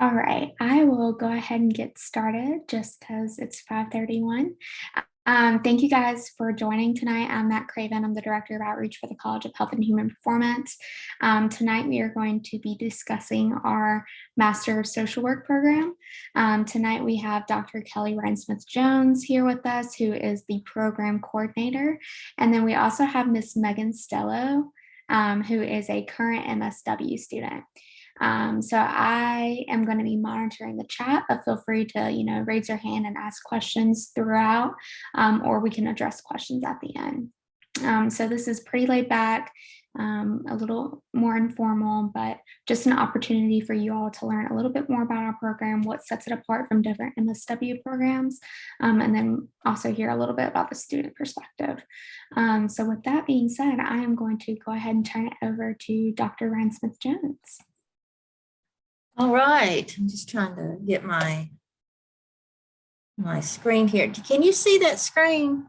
All right, I will go ahead and get started just because it's 5:31. Thank you guys for joining tonight. I'm Matt Craven. I'm the Director of Outreach for the College of Health and Human Performance. Tonight we are going to be discussing our Master of Social Work program. Tonight we have Dr. Kelly Ryan-Smith-Jones here with us, who is the program coordinator. And then we also have Miss Megan Stello, who is a current MSW student. So I am going to be monitoring the chat, but feel free to, raise your hand and ask questions throughout, or we can address questions at the end. So this is pretty laid back, a little more informal, but just an opportunity for you all to learn a little bit more about our program, what sets it apart from different MSW programs, and then also hear a little bit about the student perspective. So with that being said, I am going to go ahead and turn it over to Dr. Ryan-Smith-Jones. All right, I'm just trying to get my screen here. Can you see that screen?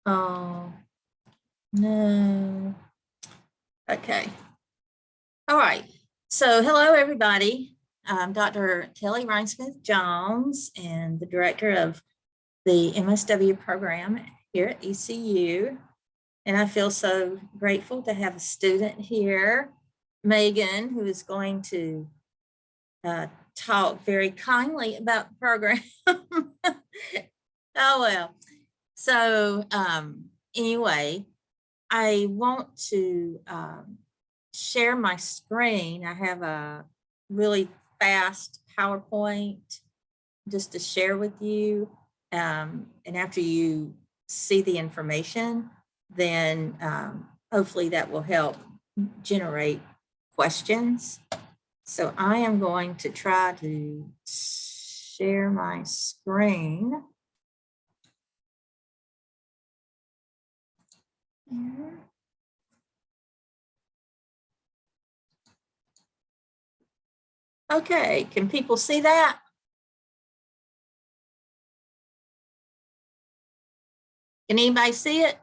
Oh, no. Okay. All right. So hello, everybody. I'm Dr. Kelly Ryan-Smith-Jones and the director of the MSW program here at ECU. And I feel so grateful to have a student here, Megan, who is going to talk very kindly about the program. Oh, well. So anyway, I want to share my screen. I have a really fast PowerPoint just to share with you. And after you see the information, then hopefully that will help generate questions. So I am going to try to share my screen. Here. Okay, can people see that? Can anybody see it?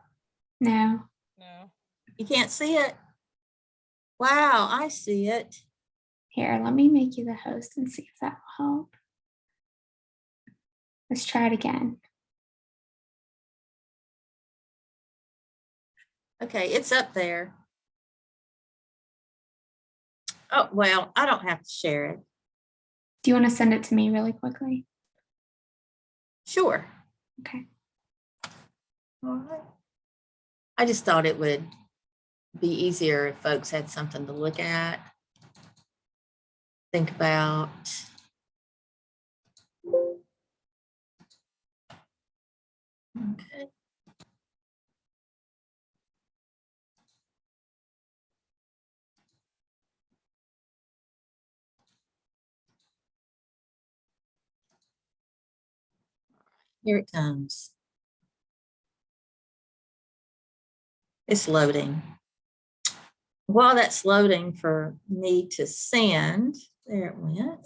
No. No. You can't see it? Wow, I see it. Here, let me make you the host and see if that will help. Let's try it again. Okay, it's up there. Oh, well, I don't have to share it. Do you want to send it to me really quickly? Sure. Okay. All right. I just thought it would be easier if folks had something to look at, think about. Okay. Here it comes. It's loading. While that's loading for me to send, there it went.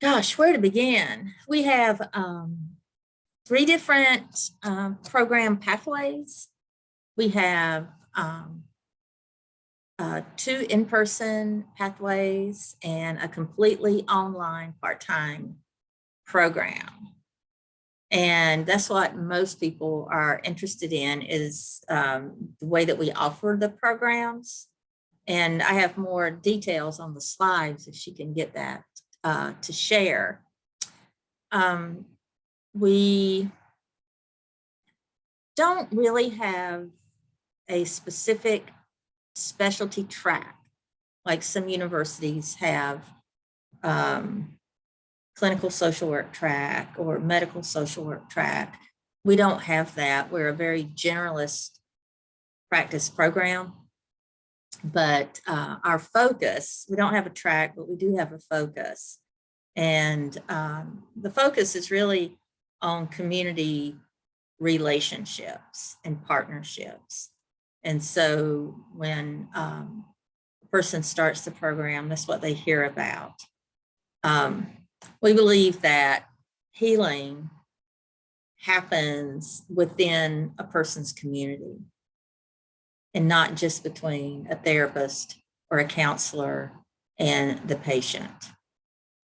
Gosh, where to begin? We have 3 different program pathways. We have 2 in-person pathways and a completely online part-time program. And that's what most people are interested in, is the way that we offer the programs. And I have more details on the slides if she can get that to share. We don't really have a specific specialty track like some universities have, clinical social work track or medical social work track. We don't have that. We're a very generalist practice program, but our focus, we don't have a track, but we do have a focus. And the focus is really on community relationships and partnerships. And so when a person starts the program, that's what they hear about. We believe that healing happens within a person's community and not just between a therapist or a counselor and the patient.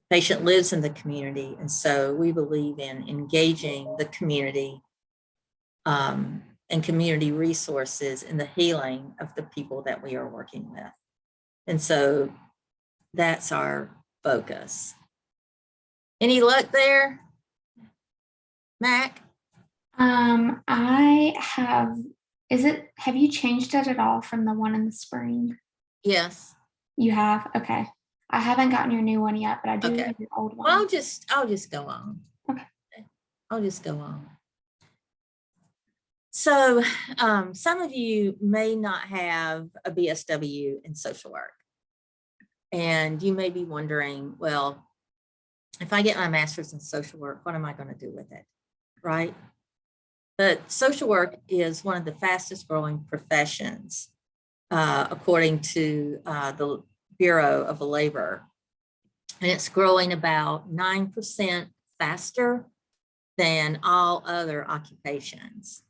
Patient lives in the community, and so we believe in engaging the community and community resources in the healing of the people that we are working with. And so that's our focus. Any luck there, Mac? I have, have you changed it at all from the one in the spring? Yes. You have? Okay. I haven't gotten your new one yet, but I do Okay. have your old one. Well, I'll just go on. Okay. I'll just go on. So some of you may not have a BSW in social work. And you may be wondering, well, if I get my master's in social work, what am I going to do with it? Right? But social work is one of the fastest growing professions, according to the Bureau of Labor. And it's growing about 9% faster than all other occupations.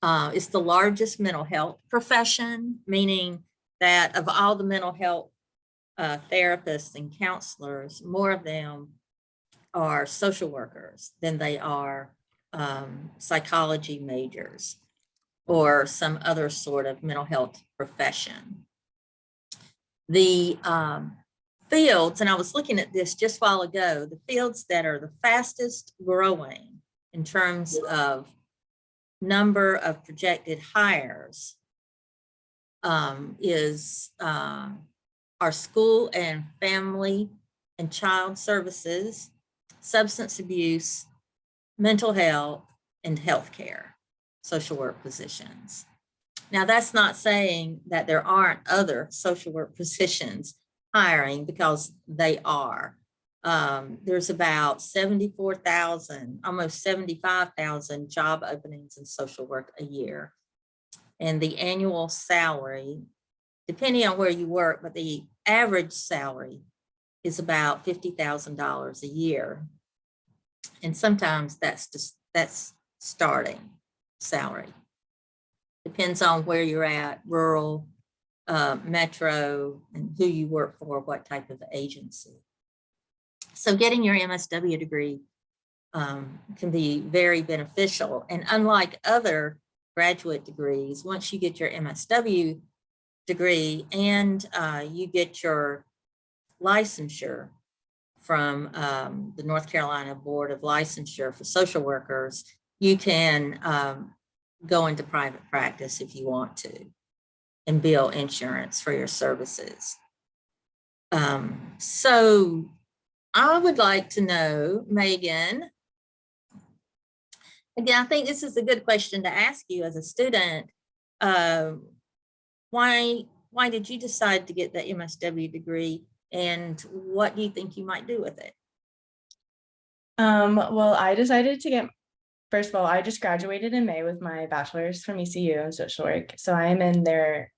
It's the largest mental health profession, meaning that of all the mental health therapists and counselors, more of them are social workers than they are psychology majors or some other sort of mental health profession. The fields, and I was looking at this just a while ago, the fields that are the fastest growing in terms of number of projected hires is our school and family and child services, substance abuse, mental health, and healthcare, social work positions. Now, that's not saying that there aren't other social work positions hiring, because they are. There's about 74,000, almost 75,000 job openings in social work a year. And the annual salary, depending on where you work, but the average salary is about $50,000 a year. And sometimes that's starting salary. Depends on where you're at, rural, metro, and who you work for, what type of agency. So getting your MSW degree can be very beneficial. And unlike other graduate degrees, once you get your MSW degree and you get your licensure from the North Carolina Board of Licensure for social workers, you can go into private practice if you want to and bill insurance for your services. So I would like to know, Megan, again, I think this is a good question to ask you as a student. Why did you decide to get the MSW degree, and what do you think you might do with it? Well, I decided to get, first of all, I just graduated in May with my bachelor's from ECU in social work. So I'm in their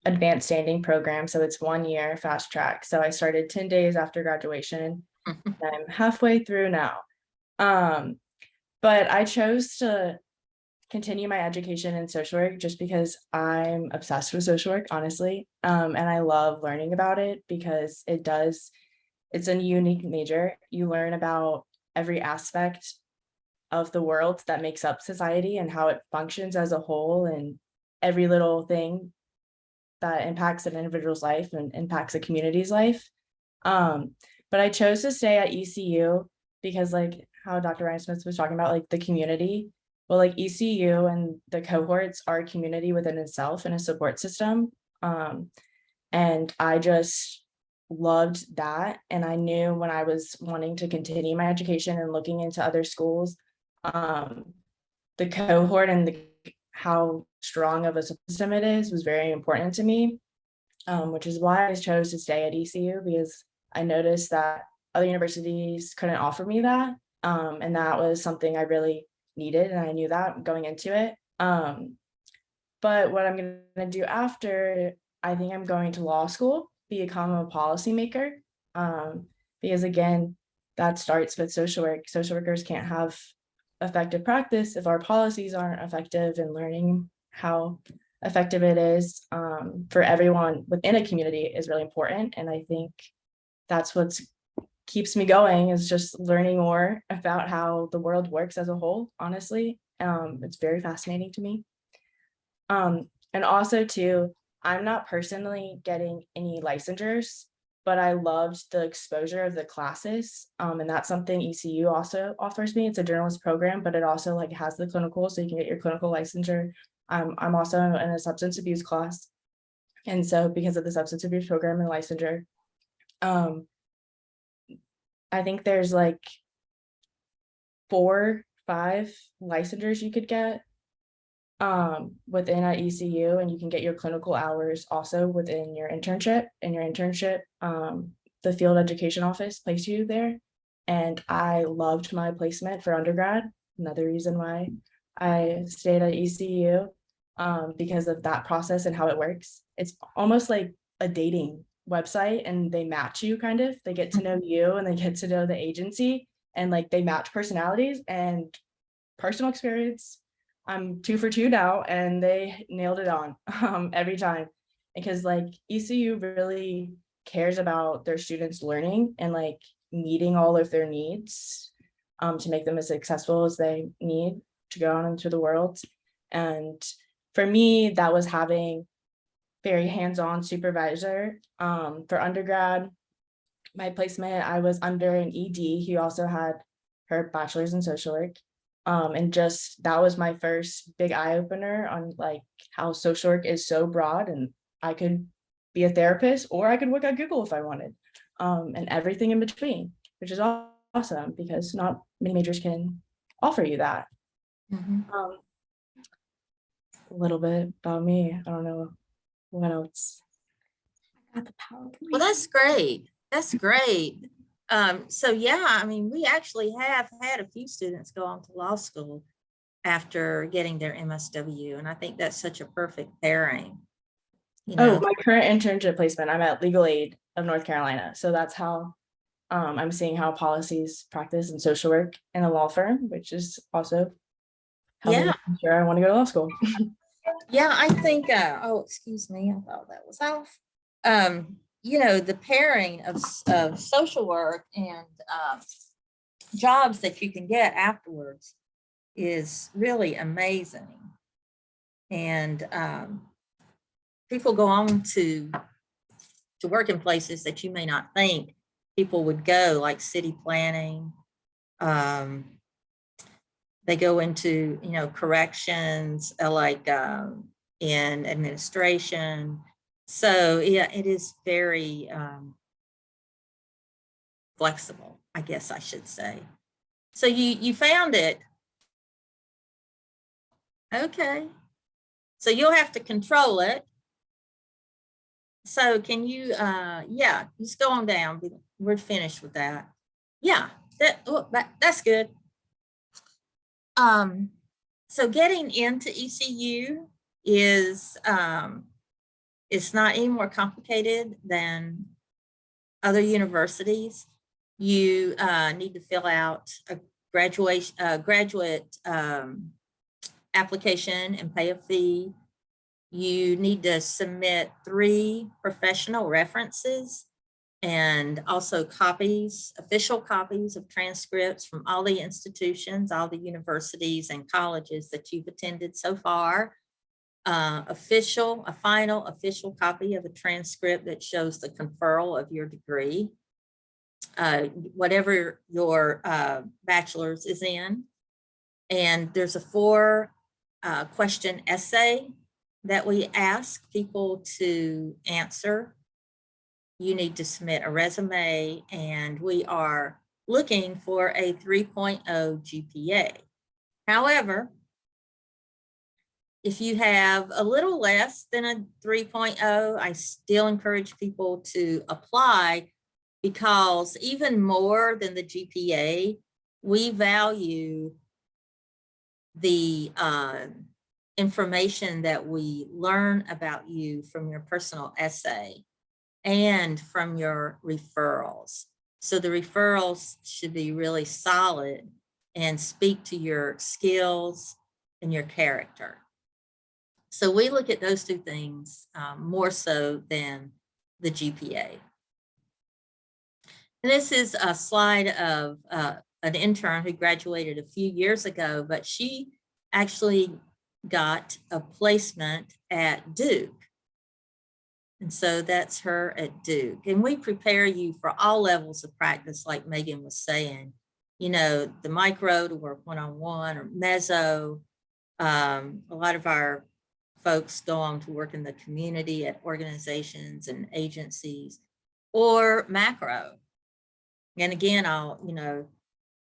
advanced standing program. So it's 1 year fast track. So I started 10 days after graduation. I'm halfway through now. But I chose to continue my education in social work just because I'm obsessed with social work, honestly. And I love learning about it because it's a unique major. You learn about every aspect of the world that makes up society and how it functions as a whole, and every little thing that impacts an individual's life and impacts a community's life. But I chose to stay at ECU because, like how Dr. Ryan Smith was talking about, like the community, well, like ECU and the cohorts are a community within itself and a support system. And I just loved that. And I knew when I was wanting to continue my education and looking into other schools, the cohort and how strong of a system it is was very important to me, which is why I chose to stay at ECU, because I noticed that other universities couldn't offer me that. And that was something I really needed, and I knew that going into it. But what I'm going to do after, I think I'm going to law school, become a policymaker, because again, that starts with social work. Social workers can't have effective practice if our policies aren't effective, and learning how effective it is for everyone within a community is really important. And I think that's what keeps me going, is just learning more about how the world works as a whole, honestly. It's very fascinating to me. And also too, I'm not personally getting any licensures, but I loved the exposure of the classes. And that's something ECU also offers me. It's a journalist program, but it also like has the clinical, so you can get your clinical licensure. I'm also in a substance abuse class. And so because of the substance abuse program and licensure, I think there's like 4, 5 licensures you could get within at ECU, and you can get your clinical hours also within your internship. And your internship, the field education office placed you there. And I loved my placement for undergrad. Another reason why I stayed at ECU, because of that process and how it works. It's almost like a dating website, and they match you kind of. They get to know you and they get to know the agency, and like they match personalities. And personal experience, I'm 2 for 2 now, and they nailed it on every time, because like ECU really cares about their students learning and like meeting all of their needs to make them as successful as they need to go out into the world. And for me, that was having very hands-on supervisor. For undergrad, my placement, I was under an ED who also had her bachelor's in social work. And just that was my first big eye-opener on like how social work is so broad, and I could be a therapist or I could work at Google if I wanted, and everything in between, which is awesome because not many majors can offer you that. A little bit about me. I don't know what else. I got the PowerPoint. Well, that's great. That's great. So yeah, I mean, we actually have had a few students go on to law school after getting their MSW, and I think that's such a perfect pairing. You know? Oh, my current internship placement, I'm at Legal Aid of North Carolina. So that's how I'm seeing how policies practice in social work in a law firm, which is also helping me sure I want to go to law school. Yeah, I think, oh, excuse me, I thought that was off. You know, the pairing of social work and jobs that you can get afterwards is really amazing. And people go on to work in places that you may not think people would go, like city planning. They go into, you know, corrections, like in administration. So yeah, it is very flexible, I guess I should say. So you found it. Okay. So you'll have to control it. So can you, yeah, just go on down. We're finished with that. Yeah, that's good. So getting into ECU is, it's not any more complicated than other universities. You need to fill out a graduate application and pay a fee. You need to submit 3 professional references and also official copies of transcripts from all the institutions, all the universities and colleges that you've attended so far. A final official copy of a transcript that shows the conferral of your degree, whatever your bachelor's is in. And there's a 4 question essay that we ask people to answer. You need to submit a resume, and we are looking for a 3.0 GPA. However, if you have a little less than a 3.0, I still encourage people to apply, because even more than the GPA, we value the information that we learn about you from your personal essay and from your referrals. So the referrals should be really solid and speak to your skills and your character. So we look at those two things more so than the GPA. And this is a slide of an intern who graduated a few years ago, but she actually got a placement at Duke. And so that's her at Duke. And we prepare you for all levels of practice, like Megan was saying, you know, the micro to work one-on-one or meso. A lot of our folks go on to work in the community at organizations and agencies, or macro. And again, I'll, you know,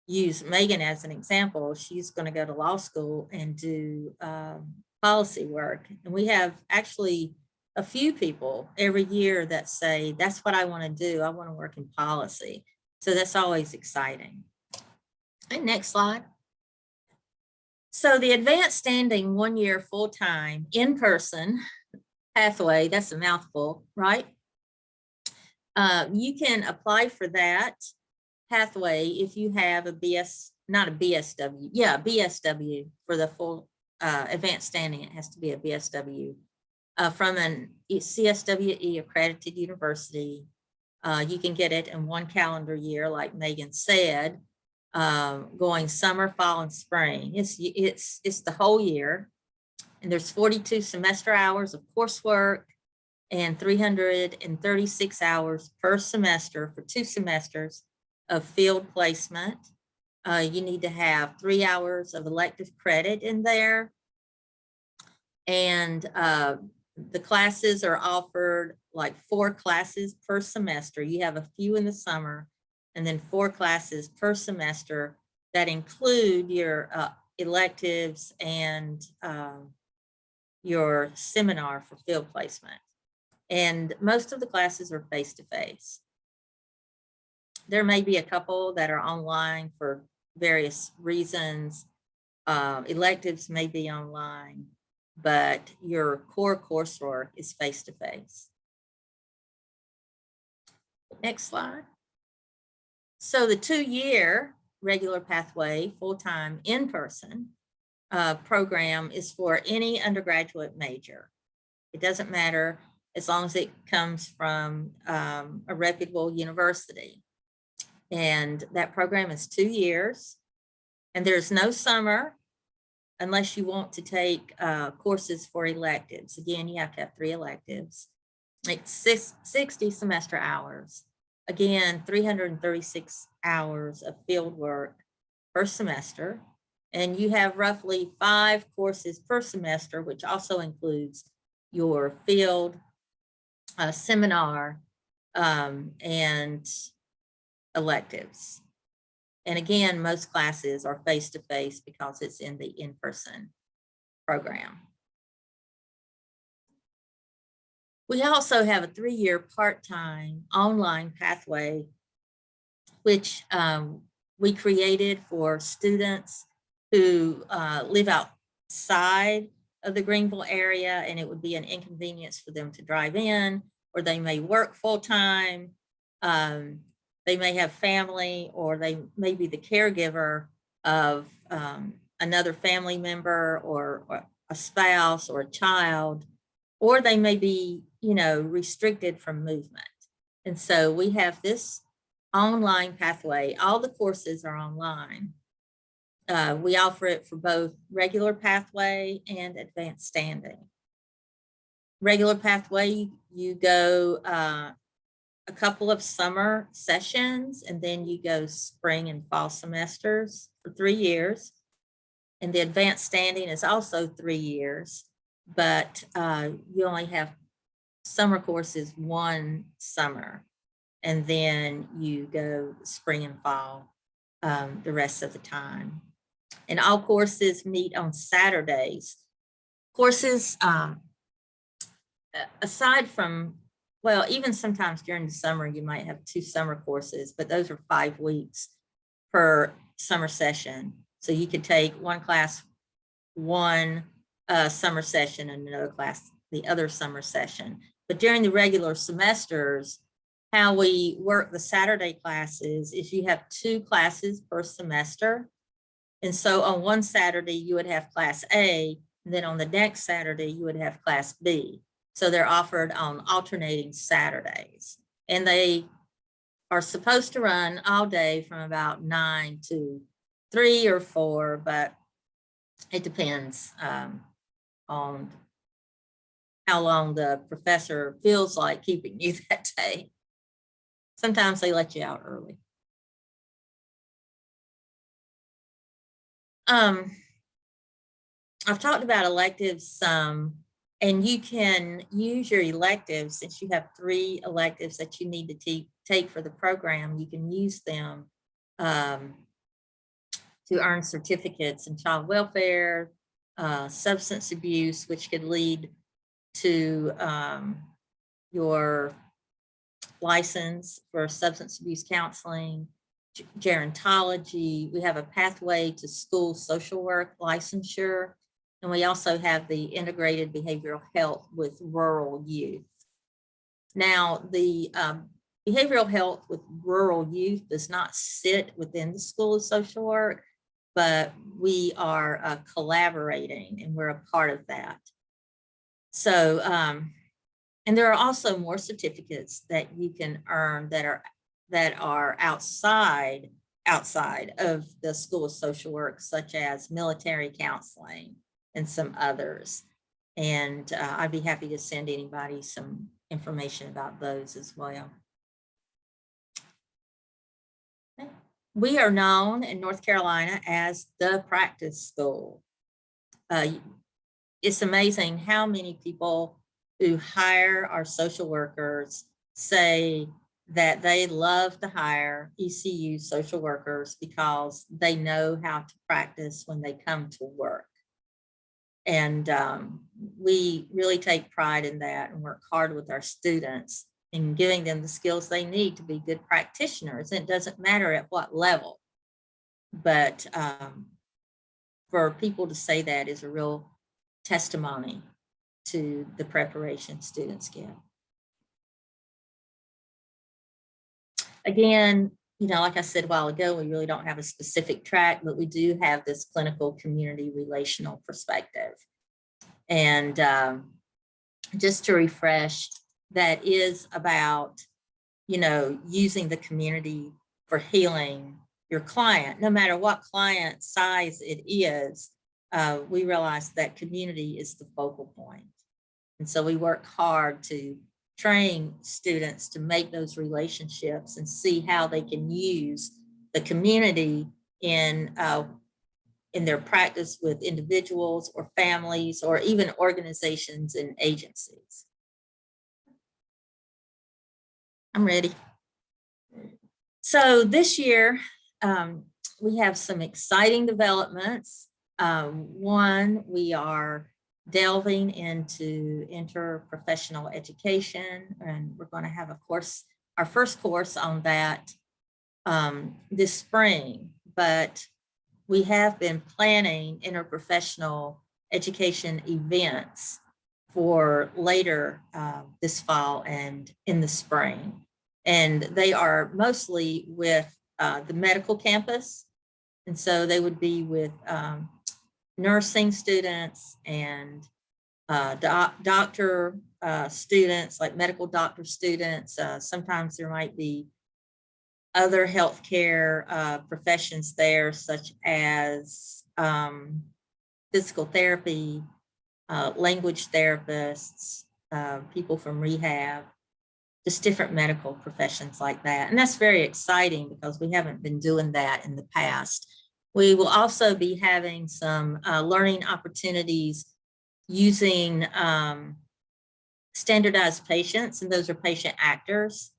use Megan as an example. She's going to go to law school and do policy work. And we have actually a few people every year that say, that's what I want to do. I want to work in policy. So that's always exciting. And next slide. So the advanced standing 1 year full-time in-person pathway, that's a mouthful, right? You can apply for that pathway if you have a not a BSW, yeah, BSW for the full advanced standing. It has to be a BSW from an CSWE accredited university. You can get it in 1 calendar year, like Megan said, going summer, fall, and spring. It's the whole year, and there's 42 semester hours of coursework and 336 hours per semester for 2 semesters of field placement. You need to have 3 hours of elective credit in there. And the classes are offered like 4 classes per semester. You have a few in the summer, and then 4 classes per semester that include your electives and your seminar for field placement. And most of the classes are face-to-face. There may be a couple that are online for various reasons. Electives may be online, but your core coursework is face-to-face. Next slide. So the 2-year regular pathway, full-time in-person program is for any undergraduate major. It doesn't matter as long as it comes from a reputable university. And that program is 2 years, and there's no summer unless you want to take courses for electives. Again, you have to have 3 electives. It's 60 semester hours. Again, 336 hours of field work per semester. And you have roughly 5 courses per semester, which also includes your field, seminar, and electives. And again, most classes are face-to-face because it's in the in-person program. We also have a 3-year part-time online pathway, which we created for students who live outside of the Greenville area, and it would be an inconvenience for them to drive in, or they may work full-time. They may have family, or they may be the caregiver of another family member or a spouse or a child, or they may be, you know, restricted from movement. And so we have this online pathway. All the courses are online. We offer it for both regular pathway and advanced standing. Regular pathway, you go a couple of summer sessions, and then you go spring and fall semesters for 3 years. And the advanced standing is also 3 years, but you only have summer courses 1 summer, and then you go spring and fall the rest of the time. And all courses meet on Saturdays. Courses, aside from, well, even sometimes during the summer, you might have 2 summer courses, but those are 5 weeks per summer session. So you could take one class, one summer session, and another class, the other summer session. But during the regular semesters, how we work the Saturday classes is you have 2 classes per semester. And so on one Saturday, you would have class A, and then on the next Saturday, you would have class B. So they're offered on alternating Saturdays. And they are supposed to run all day from about 9 to 3 or 4, but it depends on how long the professor feels like keeping you that day. Sometimes they let you out early. I've talked about electives some, and you can use your electives since you have 3 electives that you need to take for the program. You can use them to earn certificates in child welfare, substance abuse, which could lead to your license for substance abuse counseling, gerontology. We have a pathway to school social work licensure. And we also have the integrated behavioral health with rural youth. Now, the behavioral health with rural youth does not sit within the School of Social Work, but we are collaborating and we're a part of that. So, and there are also more certificates that you can earn that are outside of the School of Social Work, such as military counseling and some others. And I'd be happy to send anybody some information about those as well. We are known in North Carolina as the practice school. It's amazing how many people who hire our social workers say that they love to hire ECU social workers because they know how to practice when they come to work. And we really take pride in that and work hard with our students in giving them the skills they need to be good practitioners. And it doesn't matter at what level, but for people to say that is a real testimony to the preparation students get. Again, you know, like I said a while ago, we really don't have a specific track, but we do have this clinical community relational perspective. And just to refresh, that is about, you know, using the community for healing your client, no matter what client size it is. We realize that community is the focal point. And so we work hard to train students to make those relationships and see how they can use the community in their practice with individuals or families or even organizations and agencies. I'm ready. So this year, we have some exciting developments. One, we are delving into interprofessional education, and we're going to have a course, our first course on that this spring, but we have been planning interprofessional education events for later this fall and in the spring. And they are mostly with the medical campus. And so they would be with nursing students and doctor students, like medical doctor students. Sometimes there might be other healthcare professions there, such as physical therapy, language therapists, people from rehab, just different medical professions like that. And that's very exciting because we haven't been doing that in the past. We will also be having some learning opportunities using standardized patients, and those are patient actors.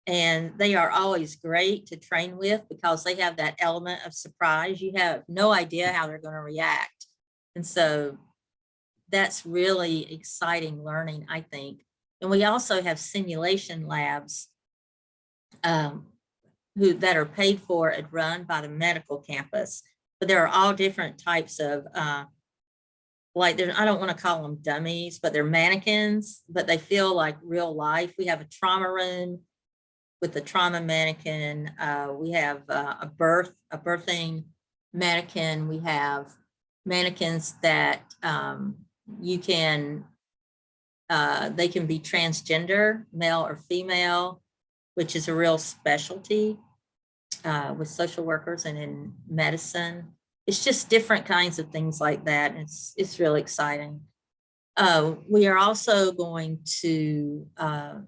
And they are always great to train with because they have that element of surprise. You have no idea how they're going to react. And so that's really exciting learning, I think. And we also have simulation labs that are paid for and run by the medical campus. But there are all different types of, I don't want to call them dummies, but they're mannequins, but they feel like real life. We have a trauma room with the trauma mannequin. We have a birthing mannequin. We have mannequins that you can, they can be transgender, male or female, which is a real specialty with social workers and in medicine. It's just different kinds of things like that. And it's really exciting. We are also going to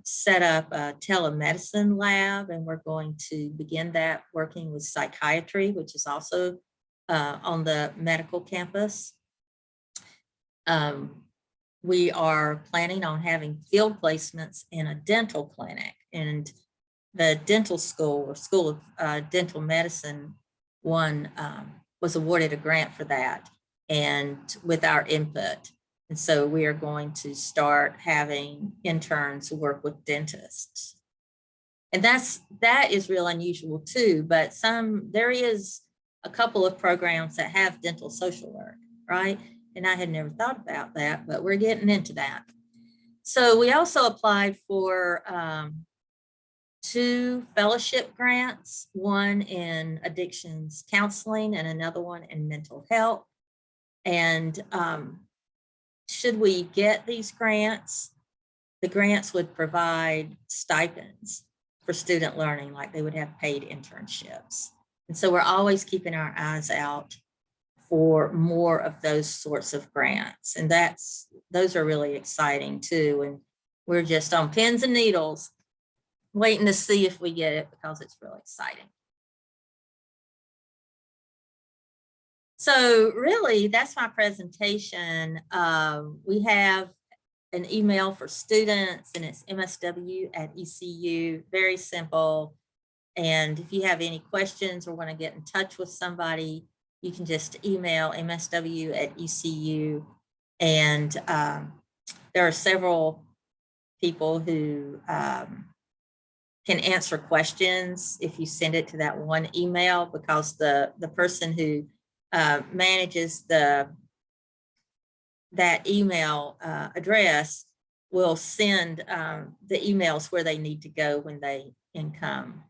set up a telemedicine lab, and we're going to begin that working with psychiatry, which is also on the medical campus. We are planning on having field placements in a dental clinic, and the dental school or School of Dental Medicine was awarded a grant for that, and with our input. And so we are going to start having interns work with dentists. And that is real unusual too, but there is a couple of programs that have dental social work, right? And I had never thought about that, but we're getting into that. So we also applied for 2 fellowship grants, one in addictions counseling and another one in mental health. And should we get these grants, the grants would provide stipends for student learning, like they would have paid internships. And so we're always keeping our eyes out for more of those sorts of grants. And those are really exciting too. And we're just on pins and needles waiting to see if we get it, because it's really exciting. So really, that's my presentation. We have an email for students, and it's MSW@ECU, very simple. And if you have any questions or want to get in touch with somebody, you can just email MSW@ECU. And there are several people who can answer questions if you send it to that one email, because the person who manages that email address will send the emails where they need to go when they come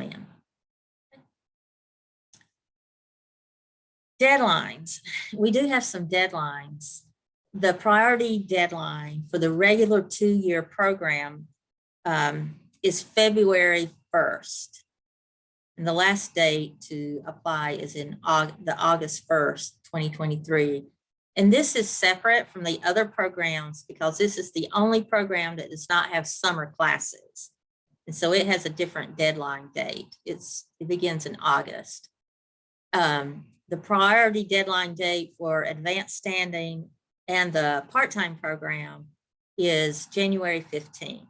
in. Deadlines. We do have some deadlines. The priority deadline for the regular 2-year program is February 1st. And the last date to apply is in August 1st, 2023. And this is separate from the other programs because this is the only program that does not have summer classes. And so it has a different deadline date. It begins in August. The priority deadline date for advanced standing and the part-time program is January 15th.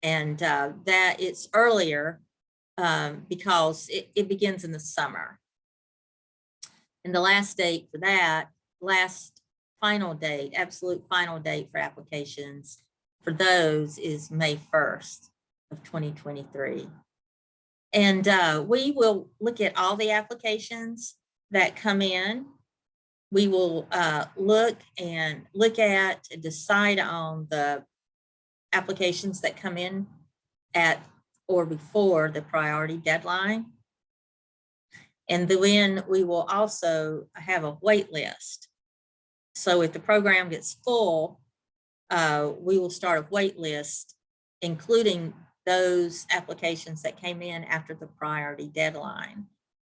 And that it's earlier because it begins in the summer. And the last date for that, absolute final date for applications for those is May 1st of 2023. And we will look at all the applications that come in. We will look at and decide on the applications that come in at or before the priority deadline. And then we will also have a wait list. So if the program gets full, we will start a wait list, including those applications that came in after the priority deadline.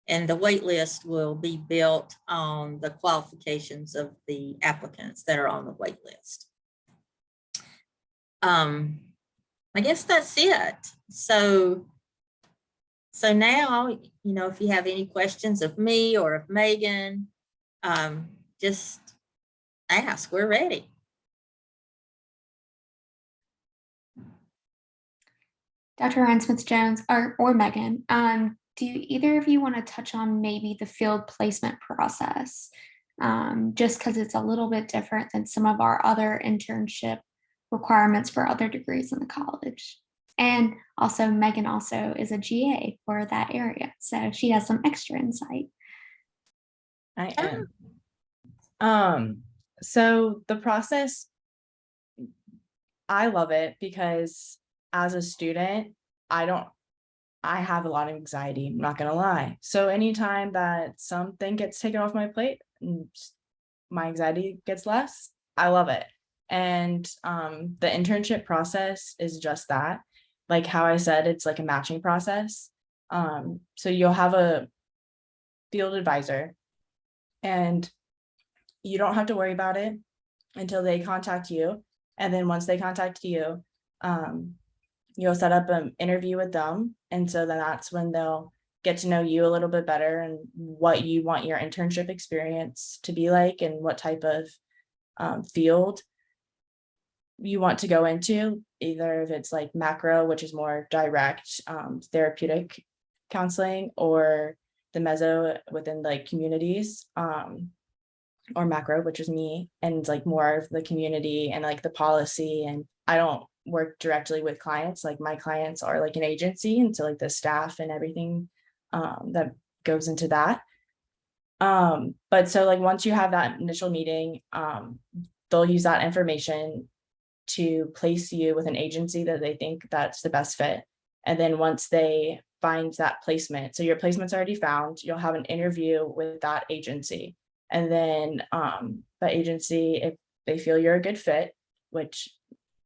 And the wait list will be built on the qualifications of the applicants that are on the wait list. I guess that's it. So now, if you have any questions of me or of Megan, just ask. We're ready. Dr. Ryan-Smith-Jones or Megan, do either of you want to touch on maybe the field placement process? Just because it's a little bit different than some of our other internship requirements for other degrees in the college. And also Megan also is a GA for that area, so she has some extra insight. I am. So the process, I love it because as a student, I I have a lot of anxiety, I'm not gonna lie. So anytime that something gets taken off my plate, my anxiety gets less, I love it. And the internship process is just that. Like how I said, it's like a matching process. So you'll have a field advisor, and you don't have to worry about it until they contact you. And then once they contact you, you'll set up an interview with them. And so then that's when they'll get to know you a little bit better and what you want your internship experience to be like and what type of field you want to go into, either if it's like macro, which is more direct therapeutic counseling, or the meso within like communities, or macro, which is me, and like more of the community and like the policy. And I don't work directly with clients, like my clients are like an agency, and so like the staff and everything that goes into that. But so like once you have that initial meeting, they'll use that information to place you with an agency that they think that's the best fit. And then once they find that placement, so your placement's already found, you'll have an interview with that agency. And then the agency, if they feel you're a good fit, which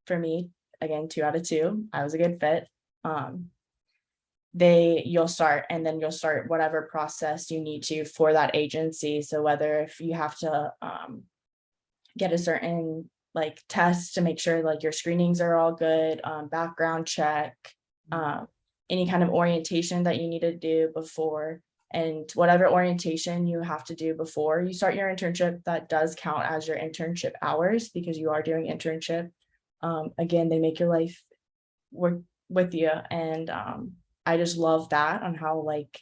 for me, again, 2 out of 2, I was a good fit, you'll start, and then you'll start whatever process you need to for that agency. So whether if you have to get a certain like test to make sure like your screenings are all good, background check, any kind of orientation that you need to do before, and whatever orientation you have to do before you start your internship, that does count as your internship hours because you are doing internship. Again, they make your life work with you. And I just love that on how like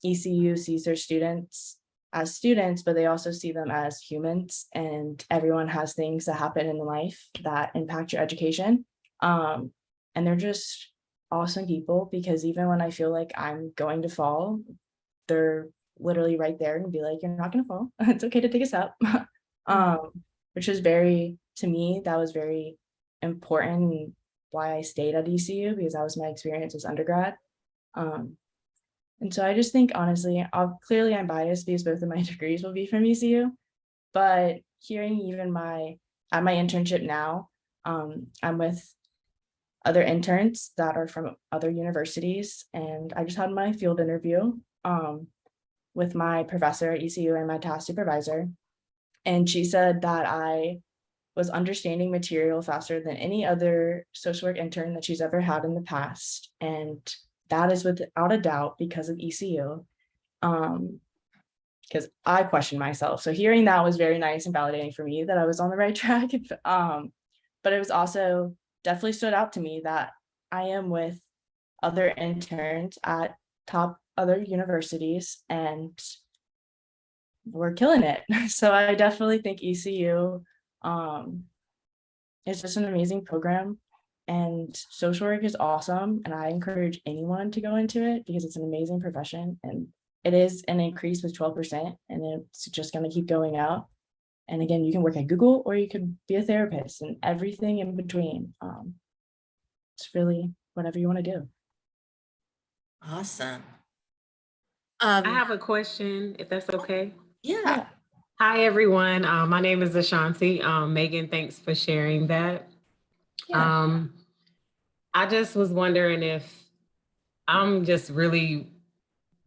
ECU sees their students as students, but they also see them as humans, and everyone has things that happen in life that impact your education. And they're just awesome people, because even when I feel like I'm going to fall, they're literally right there and be like, you're not going to fall. It's okay to take a step. Which is very, to me, that was very important, and why I stayed at ECU, because that was my experience as undergrad. And so I just think, honestly, clearly I'm biased because both of my degrees will be from ECU, but hearing even at my internship now, I'm with other interns that are from other universities, and I just had my field interview with my professor at ECU and my task supervisor, and she said that I was understanding material faster than any other social work intern that she's ever had in the past, and that is without a doubt because of ECU, because I questioned myself. So hearing that was very nice and validating for me that I was on the right track. But it was also definitely stood out to me that I am with other interns at top other universities, and we're killing it. So I definitely think ECU is just an amazing program, and social work is awesome, and I encourage anyone to go into it because it's an amazing profession, and it is an increase with 12%, and it's just going to keep going up. And again, you can work at Google, or you could be a therapist, and everything in between. It's really whatever you want to do. Awesome. I have a question, if that's okay. Yeah. Hi, everyone. My name is Ashanti. Megan, thanks for sharing that. Yeah. I just was wondering if I'm just really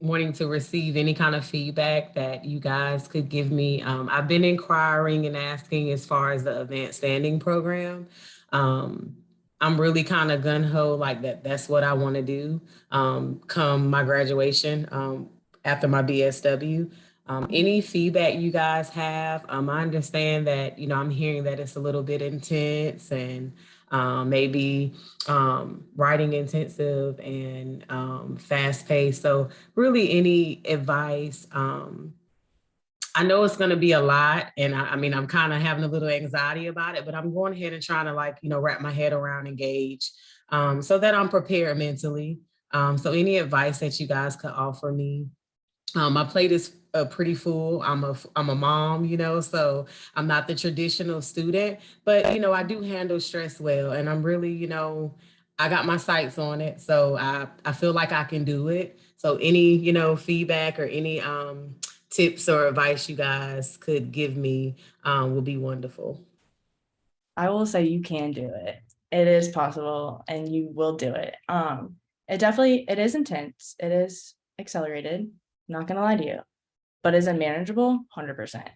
wanting to receive any kind of feedback that you guys could give me. I've been inquiring and asking as far as the advanced standing program. I'm really kind of gun-ho, like that's what I want to do come my graduation after my BSW. Any feedback you guys have? I understand that, I'm hearing that it's a little bit intense and maybe writing intensive and fast paced. So really any advice? I know it's going to be a lot, and I mean, I'm kind of having a little anxiety about it, but I'm going ahead and trying to wrap my head around and gauge so that I'm prepared mentally. So any advice that you guys could offer me? My plate is pretty full. I'm a mom, so I'm not the traditional student, but I do handle stress well, and I'm really, I got my sights on it. So I feel like I can do it. So any, feedback or any tips or advice you guys could give me would be wonderful. I will say you can do it. It is possible and you will do it. It is intense. It is accelerated. Not gonna lie to you, but is it manageable? 100%.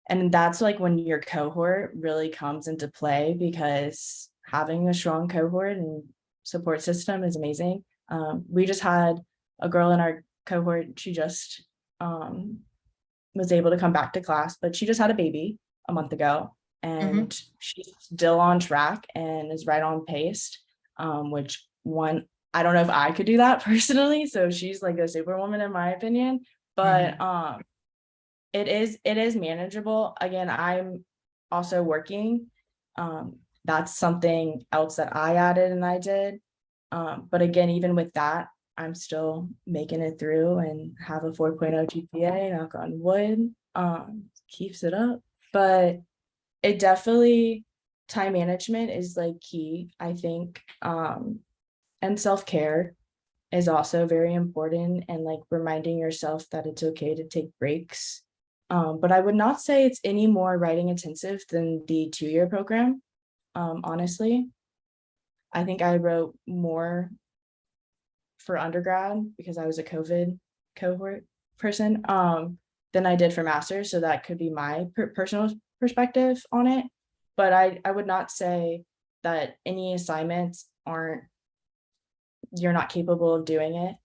And that's like when your cohort really comes into play, because having a strong cohort and support system is amazing. We just had a girl in our cohort. She just was able to come back to class, but she just had a baby a month ago, and she's still on track and is right on pace. Which one, I don't know if I could do that personally. So she's like a superwoman in my opinion, but it is manageable. Again, I'm also working. That's something else that I added and I did. But again, even with that, I'm still making it through and have a 4.0 GPA, knock on wood. Keeps it up. But it definitely, time management is like key, I think. And self-care is also very important, and like reminding yourself that it's okay to take breaks. But I would not say it's any more writing intensive than the 2-year program. Honestly, I think I wrote more for undergrad because I was a COVID cohort person than I did for master's. So that could be my personal perspective on it. But I would not say that any assignments you're not capable of doing it.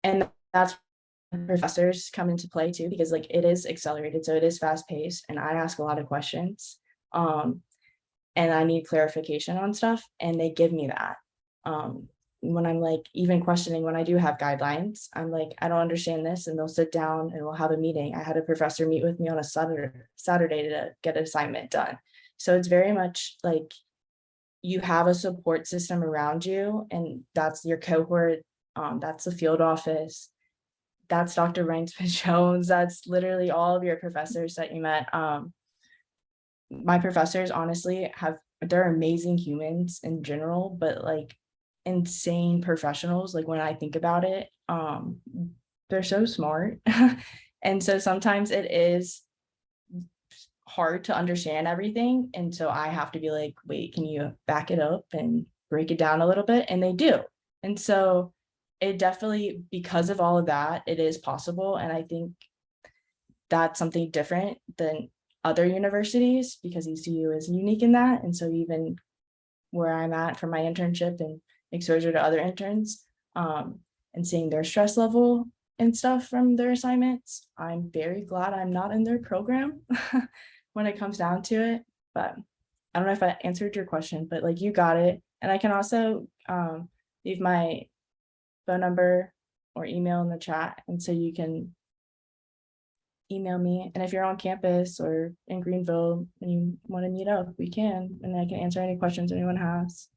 And that's when professors come into play too, because like it is accelerated. So it is fast paced and I ask a lot of questions. And I need clarification on stuff, and they give me that. When I'm like even questioning, when I do have guidelines, I'm like, I don't understand this, and they'll sit down and we'll have a meeting. I had a professor meet with me on a Saturday to get an assignment done. So it's very much like you have a support system around you, and that's your cohort. That's the field office. That's Dr. Rainsman Jones. That's literally all of your professors that you met. My professors honestly they're amazing humans in general, but like insane professionals. Like when I think about it, they're so smart. And so sometimes it is hard to understand everything. And so I have to be like, wait, can you back it up and break it down a little bit? And they do. And so it definitely, because of all of that, it is possible. And I think that's something different than other universities, because ECU is unique in that. And so even where I'm at for my internship and exposure to other interns, and seeing their stress level and stuff from their assignments, I'm very glad I'm not in their program when it comes down to it. But I don't know if I answered your question, but like you got it. And I can also leave my phone number or email in the chat, and so you can email me. And if you're on campus or in Greenville and you want to meet up, we can, and I can answer any questions anyone has.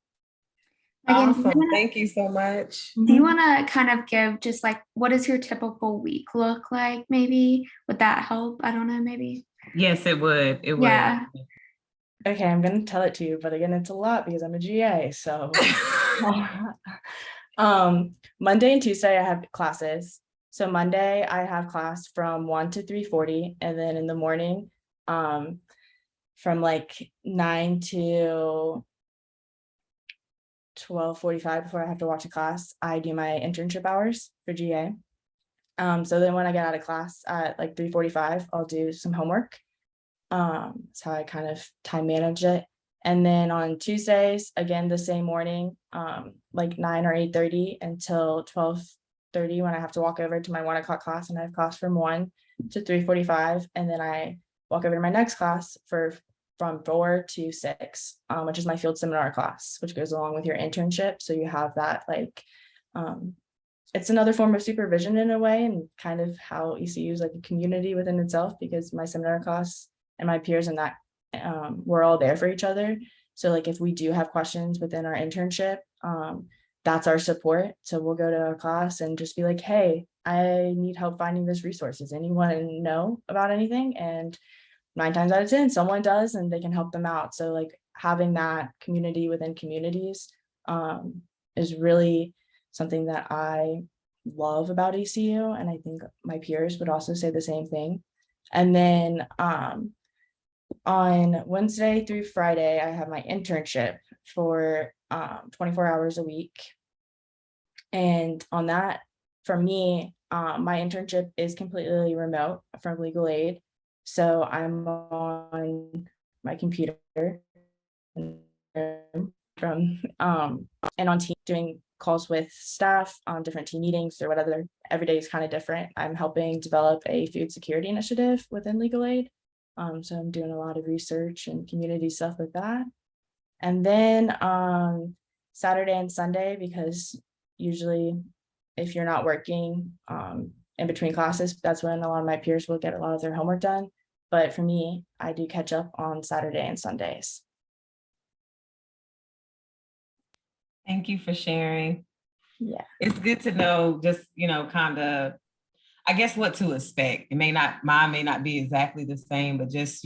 Awesome. Thank you so much. Do you want to kind of give just like, what does your typical week look like? Maybe would that help? I don't know, maybe. Yes, it would. It would. Yeah. Okay, I'm gonna tell it to you, but again, it's a lot because I'm a GA. So Monday and Tuesday I have classes. So Monday I have class from 1 to 3:40, and then in the morning from like 9 to 12:45 before I have to watch a class, I do my internship hours for GA. So then when I get out of class at like 3:45, I'll do some homework. That's how I kind of time manage it. And then on Tuesdays, again, the same morning, like 9 or 8:30 until 12:30, when I have to walk over to my 1 o'clock class, and I have class from 1 to 3:45. And then I walk over to my next class from 4 to 6, which is my field seminar class, which goes along with your internship. So you have that, like, it's another form of supervision in a way, and kind of how ECU is like a community within itself, because my seminar class and my peers in that, we're all there for each other. So like if we do have questions within our internship, that's our support. So we'll go to our class and just be like, hey, I need help finding this resource. Does anyone know about anything? And 9 times out of 10, someone does, and they can help them out. So like having that community within communities is really something that I love about ECU, and I think my peers would also say the same thing. And then on Wednesday through Friday, I have my internship for 24 hours a week. And on that, for me, my internship is completely remote from legal aid. So I'm on my computer from and on team doing calls with staff on different team meetings or whatever. Every day is kind of different. I'm helping develop a food security initiative within legal aid. So I'm doing a lot of research and community stuff with that. And then Saturday and Sunday, because usually if you're not working in between classes, that's when a lot of my peers will get a lot of their homework done. But for me, I do catch up on Saturday and Sundays. Thank you for sharing. Yeah. It's good to know just, kind of, I guess what to expect. Mine may not be exactly the same, but just,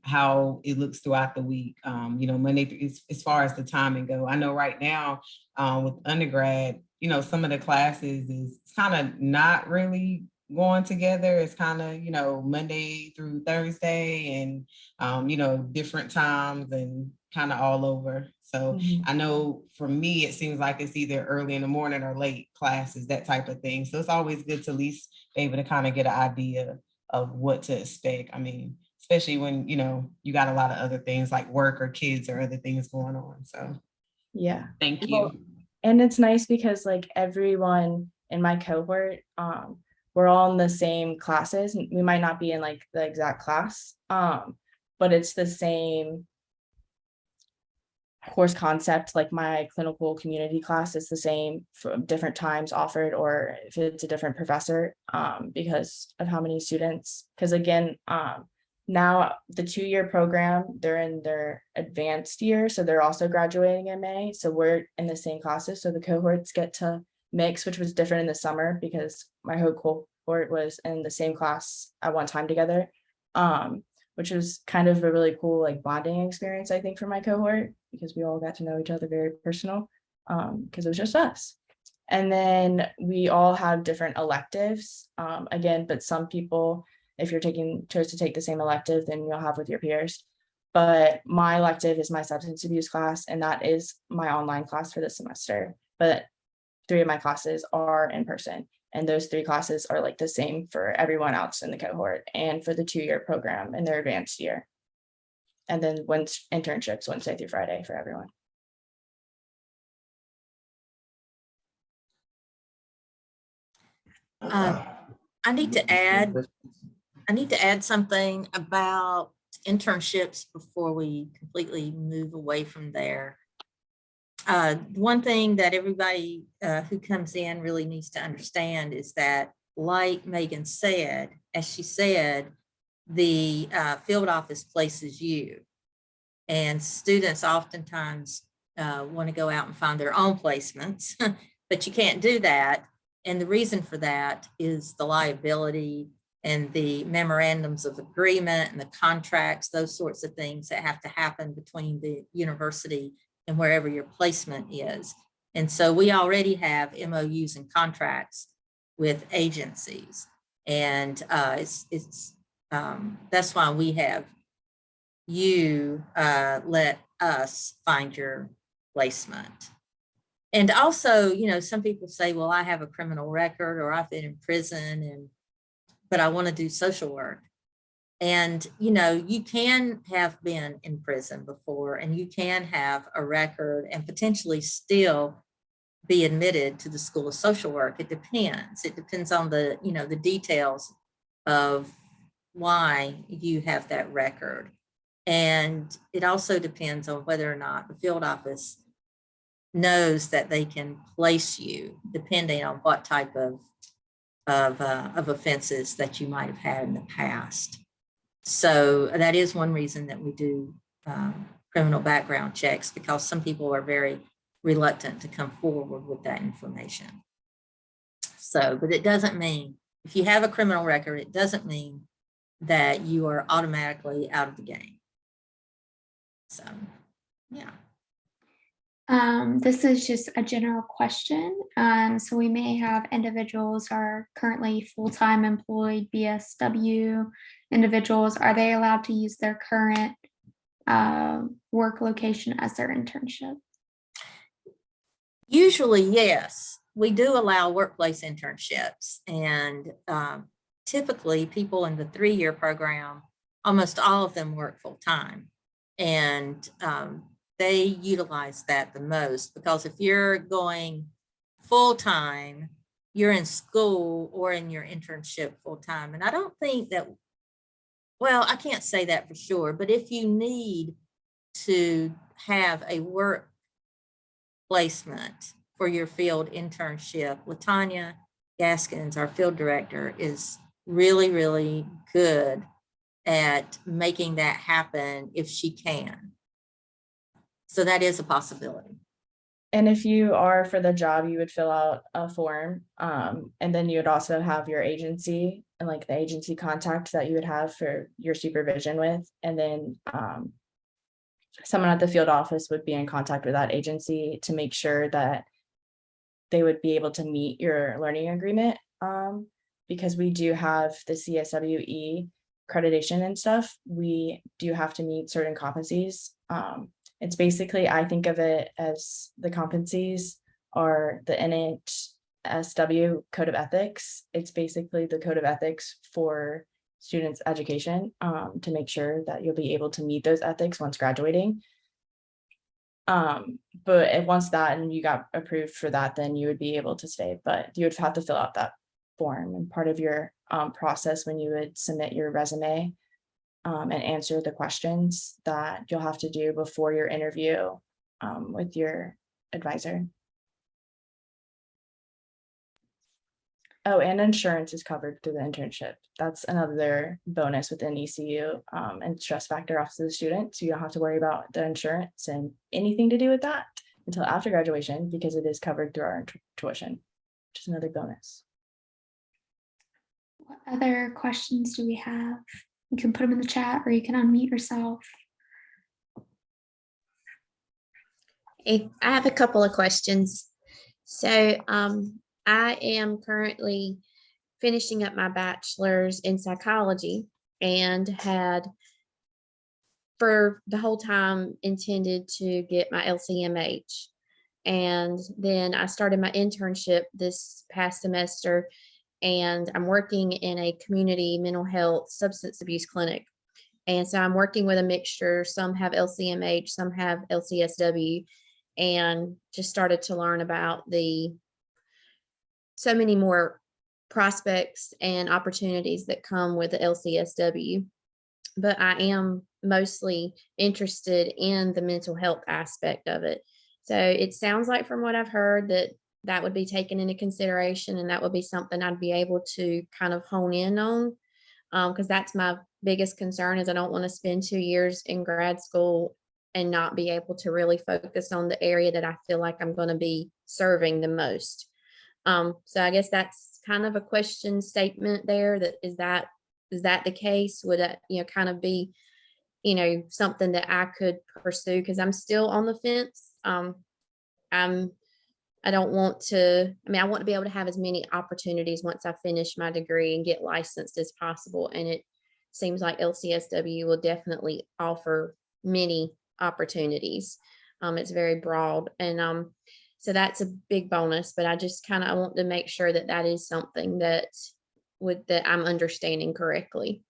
how it looks throughout the week. Monday, as far as the timing go. I know right now with undergrad, some of the classes is kind of not really going together. It's kind of, Monday through Thursday and, different times and kind of all over. So I know for me, it seems like it's either early in the morning or late classes, that type of thing. So it's always good to at least be able to kind of get an idea of what to expect. I mean, especially when, you got a lot of other things like work or kids or other things going on. So yeah. Thank you. Well, and it's nice because like everyone in my cohort, we're all in the same classes. We might not be in like the exact class, but it's the same course concept. Like my clinical community class is the same for different times offered, or if it's a different professor, because of how many students. Because again, now the 2-year program, they're in their advanced year, so they're also graduating in May. So we're in the same classes, so the cohorts get to mix, which was different in the summer because my whole cohort was in the same class at one time together, which was kind of a really cool like bonding experience, I think, for my cohort, because we all got to know each other very personal, because it was just us. And then we all have different electives, again, but some people, if you're chose to take the same elective, then you'll have with your peers. But my elective is my substance abuse class, and that is my online class for this semester. But 3 of my classes are in person, and those 3 classes are like the same for everyone else in the cohort and for the 2-year program in their advanced year. And then internships Wednesday through Friday for everyone. I need to add something about internships before we completely move away from there. One thing that everybody who comes in really needs to understand is that, like Megan said, as she said, the field office places you, and students oftentimes want to go out and find their own placements, but you can't do that. And the reason for that is the liability and the memorandums of agreement and the contracts, those sorts of things that have to happen between the university and wherever your placement is. And so we already have MOUs and contracts with agencies. And that's why we have you let us find your placement. And also, some people say, well, I have a criminal record, or I've been in prison, but I want to do social work. And, you can have been in prison before, and you can have a record and potentially still be admitted to the School of Social Work. It depends. It depends on the, the details of why you have that record. And it also depends on whether or not the field office knows that they can place you, depending on what type of offenses that you might have had in the past. So that is one reason that we do criminal background checks, because some people are very reluctant to come forward with that information. So, but it doesn't mean, if you have a criminal record, it doesn't mean that you are automatically out of the game. So, Yeah. This is just a general question. So we may have individuals are currently full-time employed BSW individuals. Are they allowed to use their current work location as their internship? Usually, yes, we do allow workplace internships, and typically people in the 3-year program, almost all of them work full time, and they utilize that the most, because if you're going full time, you're in school or in your internship full time. And I don't think that, well, I can't say that for sure, but if you need to have a work placement for your field internship, Latanya Gaskins, our field director, is really, really good at making that happen if she can. So that is a possibility. And if you are for the job, you would fill out a form, and then you would also have your agency and like the agency contact that you would have for your supervision with, and then someone at the field office would be in contact with that agency to make sure that they would be able to meet your learning agreement, because we do have the CSWE accreditation and stuff. We do have to meet certain competencies. It's basically, I think of it as the competencies are the MSW Code of Ethics. It's basically the code of ethics for students' education, to make sure that you'll be able to meet those ethics once graduating. But once that and you got approved for that, then you would be able to stay, but you would have to fill out that form, and part of your process when you would submit your resume and answer the questions that you'll have to do before your interview with your advisor. Oh, and insurance is covered through the internship. That's another bonus within ECU, and stress factor off to the student. So you don't have to worry about the insurance and anything to do with that until after graduation, because it is covered through our tuition, which is another bonus. What other questions do we have? You can put them in the chat or you can unmute yourself. Hey, I have a couple of questions. So I am currently finishing up my bachelor's in psychology and had for the whole time intended to get my LCMH. And then I started my internship this past semester, and I'm working in a community mental health substance abuse clinic. And so I'm working with a mixture. Some have LCMH, some have LCSW, and just started to learn about so many more prospects and opportunities that come with the LCSW. But I am mostly interested in the mental health aspect of it. So it sounds like from what I've heard that would be taken into consideration, and that would be something I'd be able to kind of hone in on, because that's my biggest concern is I don't want to spend 2 years in grad school and not be able to really focus on the area that I feel like I'm going to be serving the most. So I guess that's kind of a question statement there. Is that the case? Would that, kind of be, something that I could pursue? Because I'm still on the fence. I don't want to, I want to be able to have as many opportunities once I finish my degree and get licensed as possible. And it seems like LCSW will definitely offer many opportunities. It's very broad. And so that's a big bonus, but I just I want to make sure that that is something that I'm understanding correctly.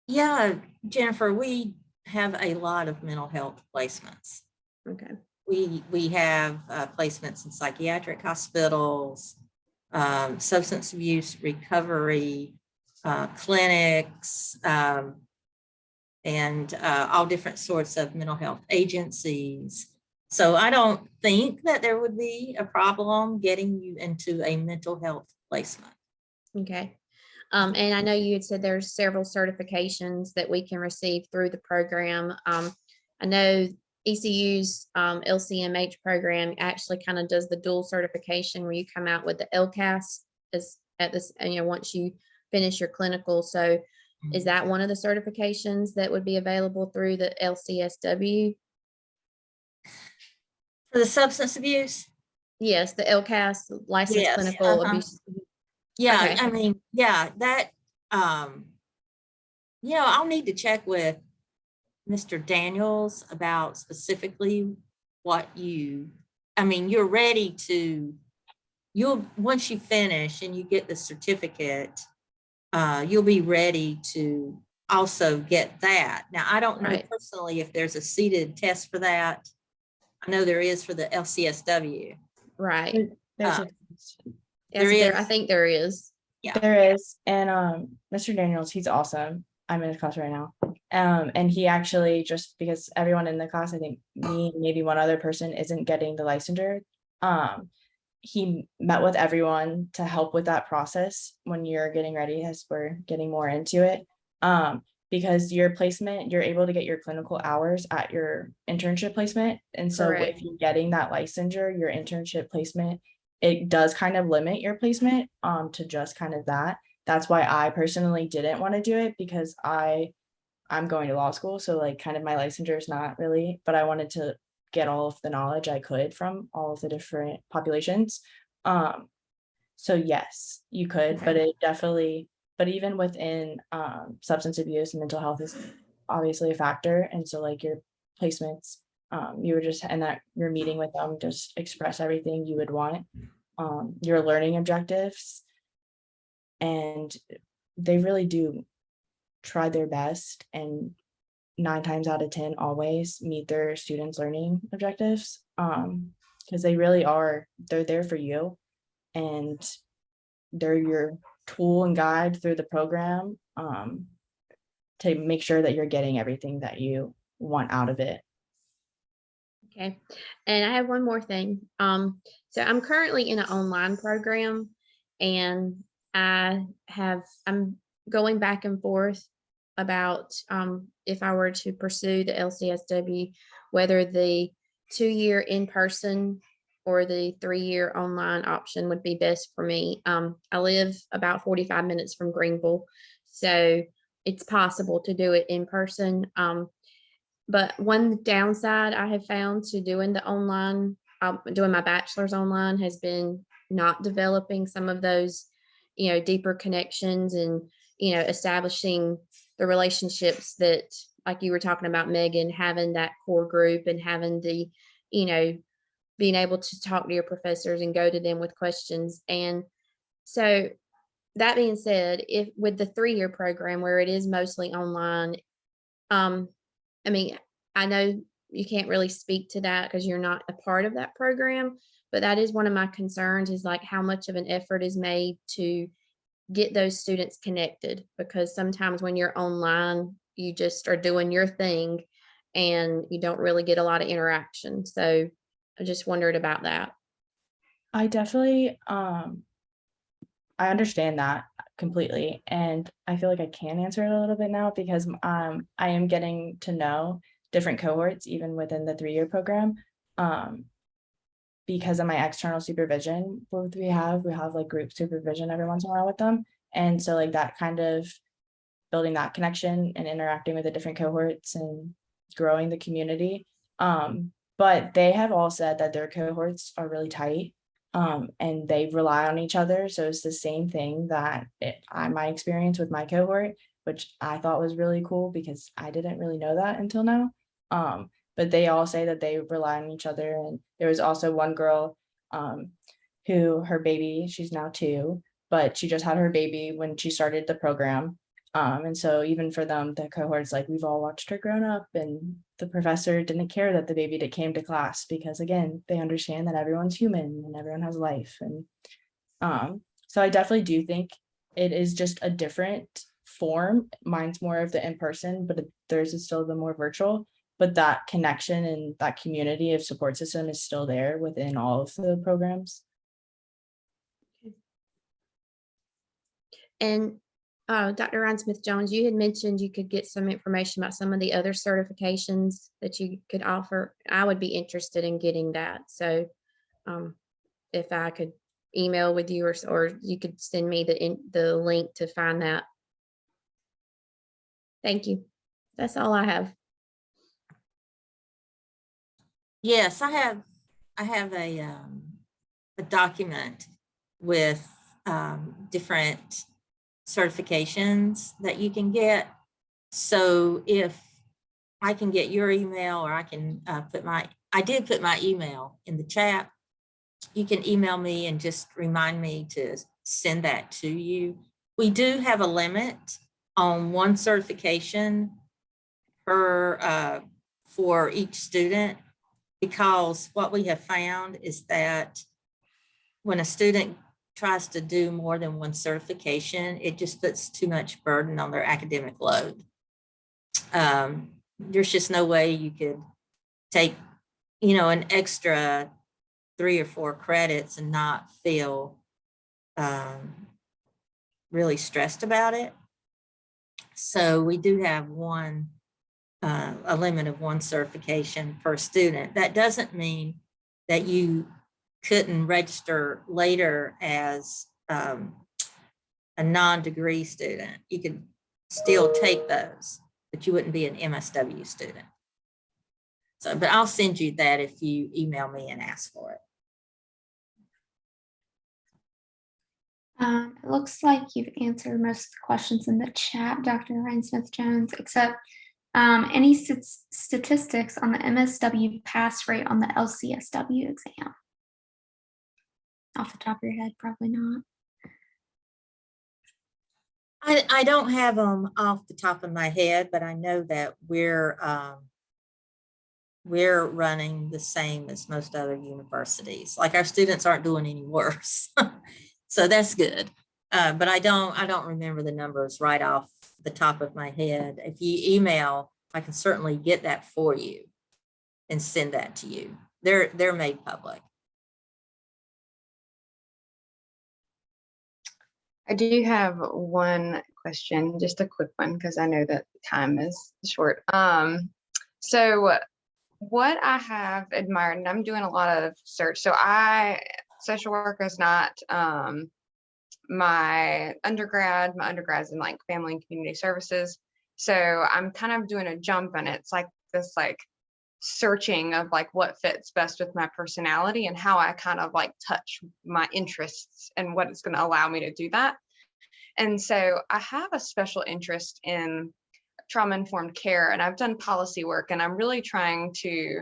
Yeah, Jennifer, we have a lot of mental health placements. Okay. We have placements in psychiatric hospitals, substance abuse recovery clinics, and all different sorts of mental health agencies. So I don't think that there would be a problem getting you into a mental health placement. Okay. And I know you had said there's several certifications that we can receive through the program. I know ECU's LCMH program actually kind of does the dual certification where you come out with the LCAS once you finish your clinical. So Is that one of the certifications that would be available through the LCSW? For the substance abuse? Yes, the LCAS, licensed Yes, clinical uh-huh. abuse. Yeah, Okay. I mean, yeah, that, I'll need to check with Mr. Daniels about specifically what you're ready to, once you finish and you get the certificate, you'll be ready to also get that. Now, I don't know Right. personally if there's a seated test for that. I know there is for the LCSW. Right. There's Uh, a, There Yes, I is. think there is. Yeah. there is, and Mr. Daniels, he's awesome. I'm in his class right now. And he actually, just because everyone in the class, I think me, maybe one other person isn't getting the licensure. He met with everyone to help with that process when you're getting ready, as we're getting more into it. Because your placement, you're able to get your clinical hours at your internship placement. And so Correct. if you're getting that licensure, your internship placement, it does kind of limit your placement to just kind of that. That's why I personally didn't want to do it, because I'm going to law school. So like kind of my licensure is not really, but I wanted to get all of the knowledge I could from all of the different populations. So yes, you could, but it definitely, but even within substance abuse and mental health is obviously a factor. And so like your placements, you were just, and that you're meeting with them, just express everything you would want, your learning objectives. And they really do try their best, and 9 times out of 10 always meet their students' learning objectives, because they really are, they're there for you, and they're your tool and guide through the program, to make sure that you're getting everything that you want out of it. Okay. And I have one more thing. So I'm currently in an online program, and I'm going back and forth about if I were to pursue the LCSW, whether the 2-year in person or the 3-year online option would be best for me. I live about 45 minutes from Greenville, so it's possible to do it in person. But one downside I have found to doing the online, doing my bachelor's online, has been not developing some of those, deeper connections, and, establishing the relationships that, like you were talking about, Megan, having that core group and having the, being able to talk to your professors and go to them with questions. And so that being said, if with the 3-year program where it is mostly online, I mean, I know you can't really speak to that because you're not a part of that program, but that is one of my concerns, is like how much of an effort is made to get those students connected, because sometimes when you're online, you just are doing your thing and you don't really get a lot of interaction. So I just wondered about that. I definitely, I understand that completely, and I feel like I can answer it a little bit now, because I am getting to know different cohorts even within the 3-year program, because of my external supervision. We have like group supervision every once in a while with them, and so like that kind of building that connection and interacting with the different cohorts and growing the community. But they have all said that their cohorts are really tight, and they rely on each other. So it's the same thing that my experience with my cohort, which I thought was really cool because I didn't really know that until now. But they all say that they rely on each other. And there was also one girl who, her baby, she's now 2, but she just had her baby when she started the program. And so even for them, the cohorts, like, we've all watched her grown up, and the professor didn't care that the baby that came to class, because again, they understand that everyone's human and everyone has life. And so I definitely do think it is just a different form. Mine's more of the in-person, but theirs is still the more virtual. But that connection and that community of support system is still there within all of the programs. And Dr. Ryan Smith-Jones, you had mentioned you could get some information about some of the other certifications that you could offer. I would be interested in getting that. So if I could email with you, or you could send me the link to find that. Thank you. That's all I have. Yes, I have a document with different certifications that you can get. So if I can get your email, or I can I did put my email in the chat. You can email me and just remind me to send that to you. We do have a limit on one certification per for each student, because what we have found is that when a student tries to do more than one certification, it just puts too much burden on their academic load. There's just no way you could take, an extra 3 or 4 credits and not feel really stressed about it. So we do have a limit of one certification per student. That doesn't mean that you couldn't register later as a non-degree student. You could still take those, but you wouldn't be an MSW student. So, but I'll send you that if you email me and ask for it. It looks like you've answered most of the questions in the chat, Dr. Ryan Smith-Jones, except any statistics on the MSW pass rate on the LCSW exam? Off the top of your head, probably not. I don't have them off the top of my head, but I know that we're running the same as most other universities. Like, our students aren't doing any worse. So that's good. But I don't remember the numbers right off the top of my head. If you email, I can certainly get that for you and send that to you. They're made public. I do have one question, just a quick one, because I know that time is short. So what I have admired, and I'm doing a lot of search. So social work is not my undergrad. My undergrad's in like family and community services. So I'm kind of doing a jump, and it's like this searching of like what fits best with my personality and how I kind of like touch my interests and what it's going to allow me to do that. And so I have a special interest in trauma-informed care, and I've done policy work, and I'm really trying to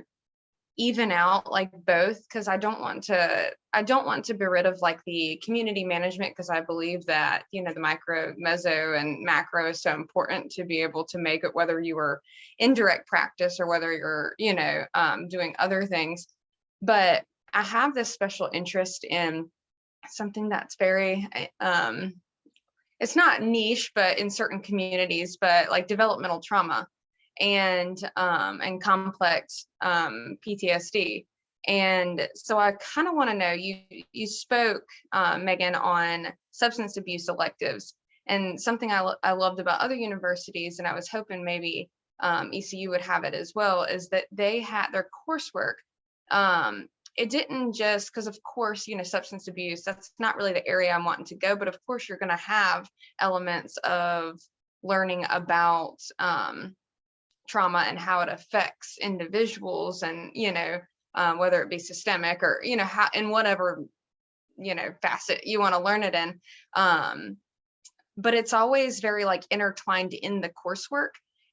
even out like both, because I don't want to be rid of like the community management, because I believe that the micro, meso, and macro is so important to be able to make it, whether you are in direct practice or whether you're doing other things. But I have this special interest in something that's very it's not niche, but in certain communities, but like developmental trauma and complex PTSD. And so I kind of want to know, you spoke, Megan, on substance abuse electives, and something I loved about other universities, and I was hoping maybe ECU would have it as well, is that they had their coursework. It didn't just, because of course, substance abuse, that's not really the area I'm wanting to go, but of course you're going to have elements of learning about trauma and how it affects individuals, and whether it be systemic or how, in whatever facet you want to learn it in, but it's always very like intertwined in the coursework.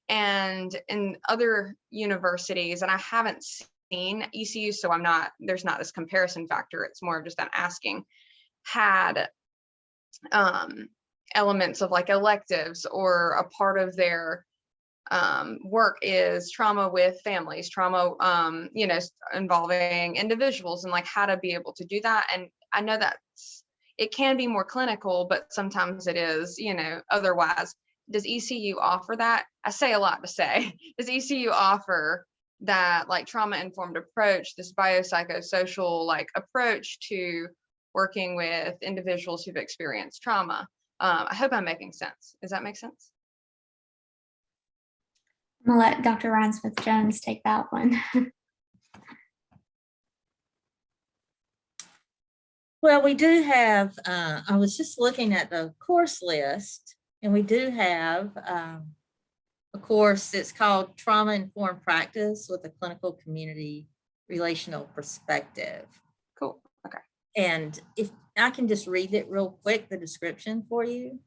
And in other universities, and I haven't seen ECU, so there's not this comparison factor, it's more of just I'm asking, had elements of like electives, or a part of their work is trauma with families, trauma involving individuals, and like how to be able to do that. And I know that it can be more clinical, but sometimes it is otherwise. Does ECU offer that? I say a lot to say. Does ECU offer that like trauma-informed approach, this biopsychosocial like approach to working with individuals who've experienced trauma? I hope I'm making sense. Does that make sense? I'm gonna let Dr. Ryan Smith-Jones take that one. Well, we do have, I was just looking at the course list, and we do have a course. It's called Trauma Informed Practice with a Clinical Community Relational Perspective. Cool. Okay. And if I can just read it real quick, the description for you.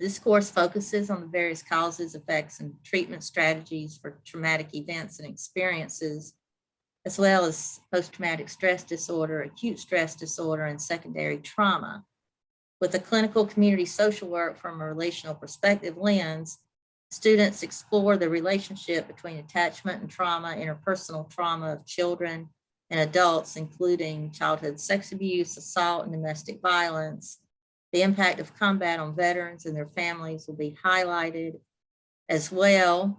This course focuses on the various causes, effects, and treatment strategies for traumatic events and experiences, as well as post-traumatic stress disorder, acute stress disorder, and secondary trauma. With a clinical community social work from a relational perspective lens, students explore the relationship between attachment and trauma, interpersonal trauma of children and adults, including childhood sex abuse, assault, and domestic violence. The impact of combat on veterans and their families will be highlighted, as well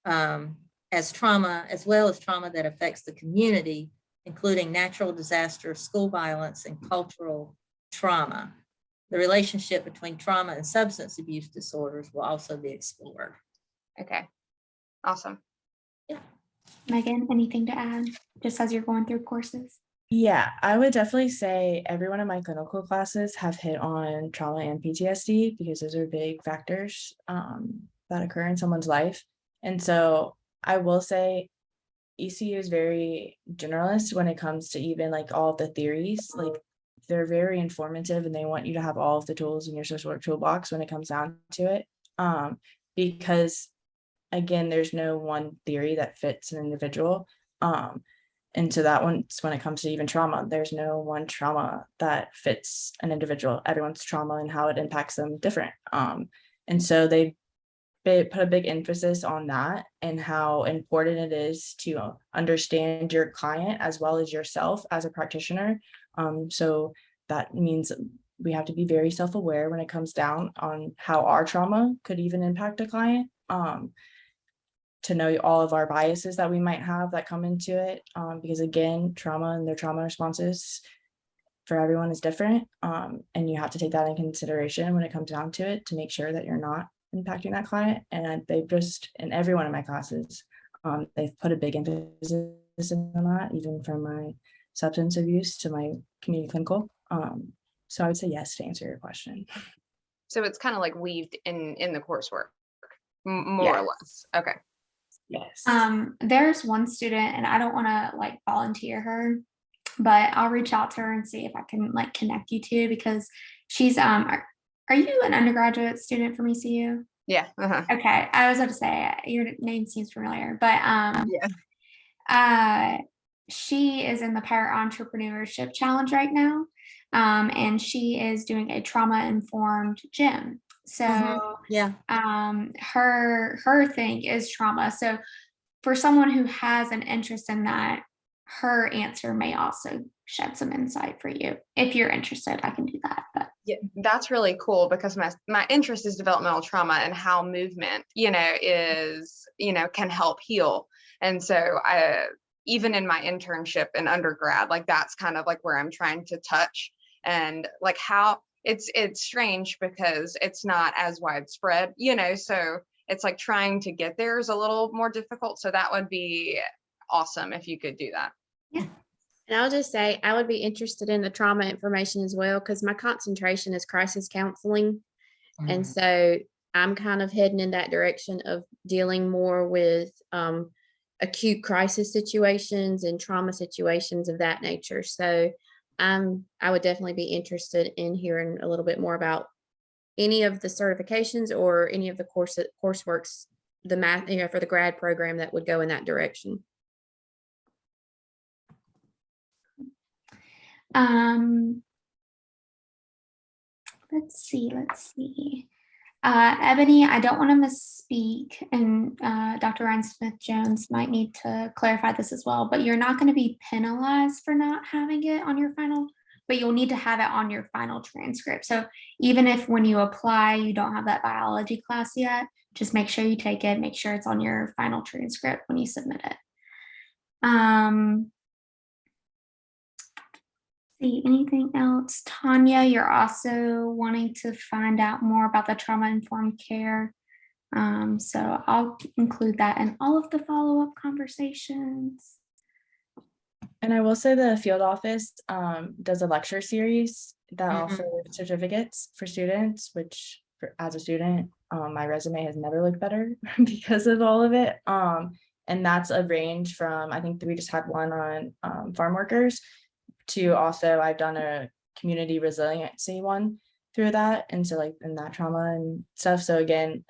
as trauma that affects the community, including natural disaster, school violence, and cultural trauma. The relationship between trauma and substance abuse disorders will also be explored. Okay. Awesome. Megan, anything to add, just as you're going through courses? Yeah, I would definitely say every one of my clinical classes have hit on trauma and PTSD because those are big factors that occur in someone's life. And so I will say ECU is very generalist when it comes to even like all of the theories. Like they're very informative and they want you to have all of the tools in your social work toolbox when it comes down to it. Because again, there's no one theory that fits an individual. And so that one's when it comes to even trauma, there's no one trauma that fits an individual. Everyone's trauma and how it impacts them different. And so they put a big emphasis on that and how important it is to understand your client as well as yourself as a practitioner. So that means we have to be very self-aware when it comes down on how our trauma could even impact a client. To know all of our biases that we might have that come into it, because again, trauma and their trauma responses for everyone is different, and you have to take that in consideration when it comes down to it to make sure that you're not impacting that client. And they've just, in every one of my classes, they've put a big emphasis on that, even from my substance abuse to my community clinical. So I would say yes to answer your question. So it's kind of like weaved in the coursework, more or less. Okay. Yes. There's one student, and I don't want to like volunteer her, but I'll reach out to her and see if I can like connect you two, because she's are you an undergraduate student from ECU? Yeah. Uh-huh. Okay, I was about to say your name seems familiar, but Yeah. she is in the Power Entrepreneurship Challenge right now, and she is doing a trauma-informed gym. So Yeah. her thing is trauma. So for someone who has an interest in that, her answer may also shed some insight for you. If you're interested, I can do that. But Yeah, that's really cool because my interest is developmental trauma and how movement, is, can help heal. And so even in my internship in undergrad, like that's kind of like where I'm trying to touch, and like how it's strange because it's not as widespread, so it's like trying to get there is a little more difficult. So that would be awesome if you could do that. yeah. And I'll just say, I would be interested in the trauma information as well, because my concentration is crisis counseling. And so I'm kind of heading in that direction of dealing more with acute crisis situations and trauma situations of that nature. So I would definitely be interested in hearing a little bit more about any of the certifications or any of the courseworks, the math, for the grad program that would go in that direction. Let's see. Ebony, I don't want to misspeak, and Dr. Ryan Smith-Jones might need to clarify this as well, but you're not going to be penalized for not having it on your final, but you'll need to have it on your final transcript. So even if when you apply, you don't have that biology class yet, just make sure you take it, make sure it's on your final transcript when you submit it. See, anything else? Tanya, you're also wanting to find out more about the trauma-informed care. So I'll include that in all of the follow-up conversations. And I will say the field office does a lecture series that offer certificates for students, which as a student, My resume has never looked better because of all of it. And that's a range from, I think we just had one on farm workers, to also I've done a community resiliency one through that, and so like in that trauma and stuff. So again,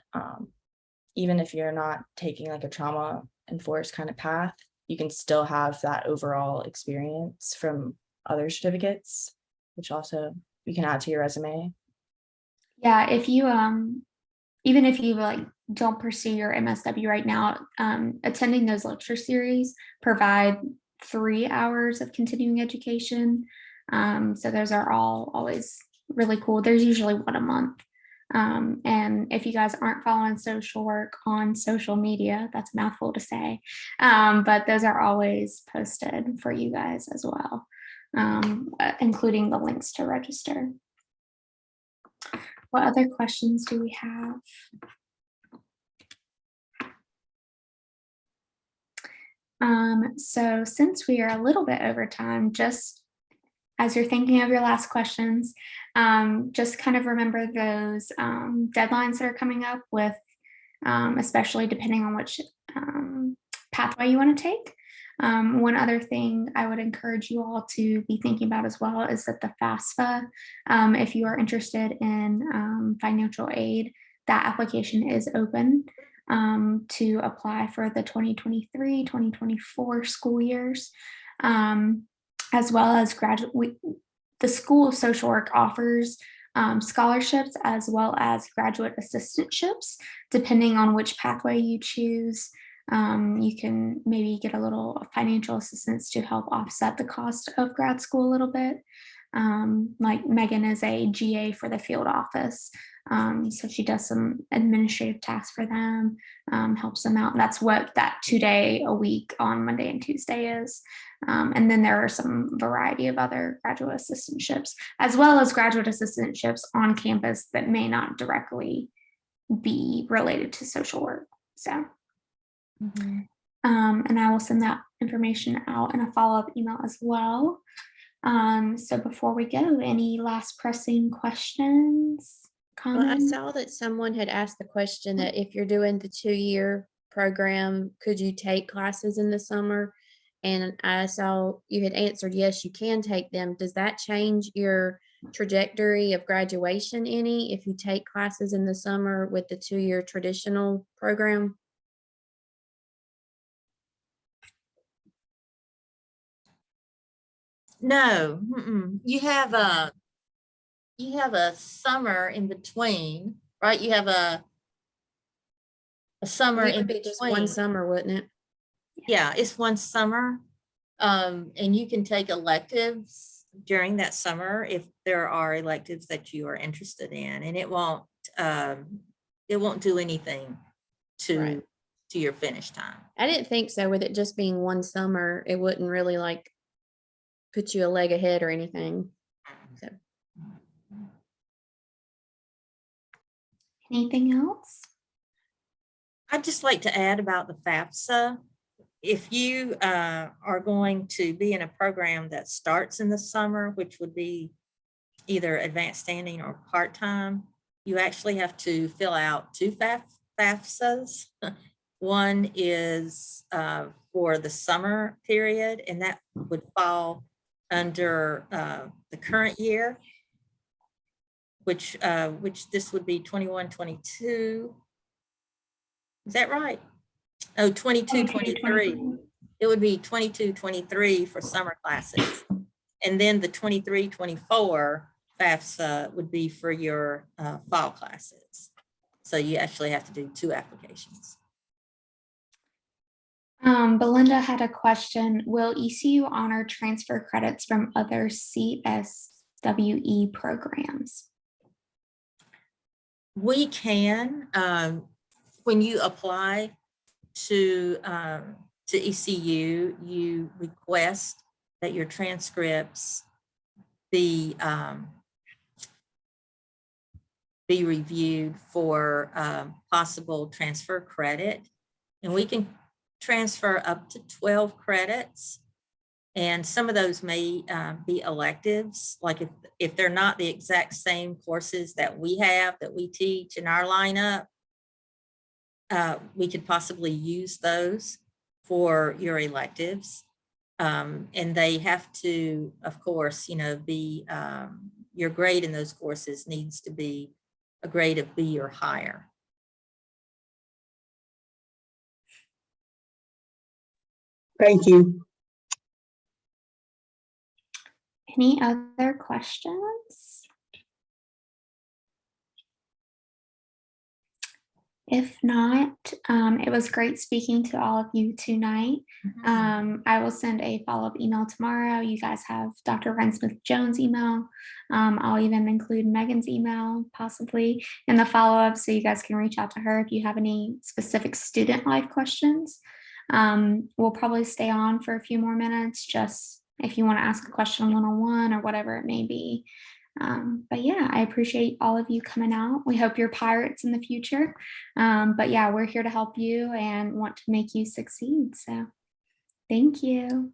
even if you're not taking like a trauma enforced kind of path, you can still have that overall experience from other certificates, which also you can add to your resume. Yeah, if you even if you like don't pursue your MSW right now, attending those lecture series provide 3 hours of continuing education. So those are all always really cool. There's usually one a month. And if you guys aren't following social work on social media, that's a mouthful to say, but those are always posted for you guys as well, including the links to register. What other questions do we have? So since we are a little bit over time, just as you're thinking of your last questions, just kind of remember those deadlines that are coming up with, especially depending on which pathway you want to take. One other thing I would encourage you all to be thinking about as well is that the FAFSA, if you are interested in financial aid, that application is open to apply for the 2023-2024 school years, as well as the School of Social Work offers scholarships as well as graduate assistantships, depending on which pathway you choose. You can maybe get a little financial assistance to help offset the cost of grad school a little bit. Like Megan is a GA for the field office. So she does some administrative tasks for them, helps them out. And that's what that 2-day a week on Monday and Tuesday is. And then there are some variety of other graduate assistantships, as well as graduate assistantships on campus that may not directly be related to social work. So, and I will send that information out in a follow-up email as well. So before we go, any last pressing questions? Well, I Comments? saw that someone had asked the question that if you're doing the 2-year program, could you take classes in the summer? And I saw you had answered, yes, you can take them. Does that change your trajectory of graduation any if you take classes in the summer with the 2-year traditional program? No, you have a summer in between, right? You have a summer It in would be just one between. summer, wouldn't it? Yeah, it's one summer. And you can take electives during that summer if there are electives that you are interested in, and it won't do anything to your finish time. I didn't think so. With it just being one summer, it wouldn't really like put you a leg ahead or anything. So. Anything else? I'd just like to add about the FAFSA. If you are going to be in a program that starts in the summer, which would be either advanced standing or part-time, you actually have to fill out 2 FAFSAs. One is for the summer period, and that would fall under the current year, which this would be 21-22. Is that right? Oh, 22-23. It would be 22-23 for summer classes. And then the 23-24 FAFSA would be for your fall classes. So you actually have to do 2 applications. Belinda had a question. Will ECU honor transfer credits from other CSWE programs? We can, when you apply to ECU, you request that your transcripts be reviewed for possible transfer credit, and we can transfer up to 12 credits, and some of those may be electives, like if they're not the exact same courses that we teach in our lineup, we could possibly use those for your electives. And they have to, of course, be, your grade in those courses needs to be a grade of B or higher. Thank you. Any other questions? If not, it was great speaking to all of you tonight. I will send a follow-up email tomorrow. You guys have Dr. Ryan-Smith-Jones' email. I'll even include Megan's email possibly in the follow-up, so you guys can reach out to her if you have any specific student life questions. We'll probably stay on for a few more minutes, just if you want to ask a question one-on-one or whatever it may be. But yeah, I appreciate all of you coming out. We hope you're pirates in the future. But yeah, we're here to help you and want to make you succeed. So thank you.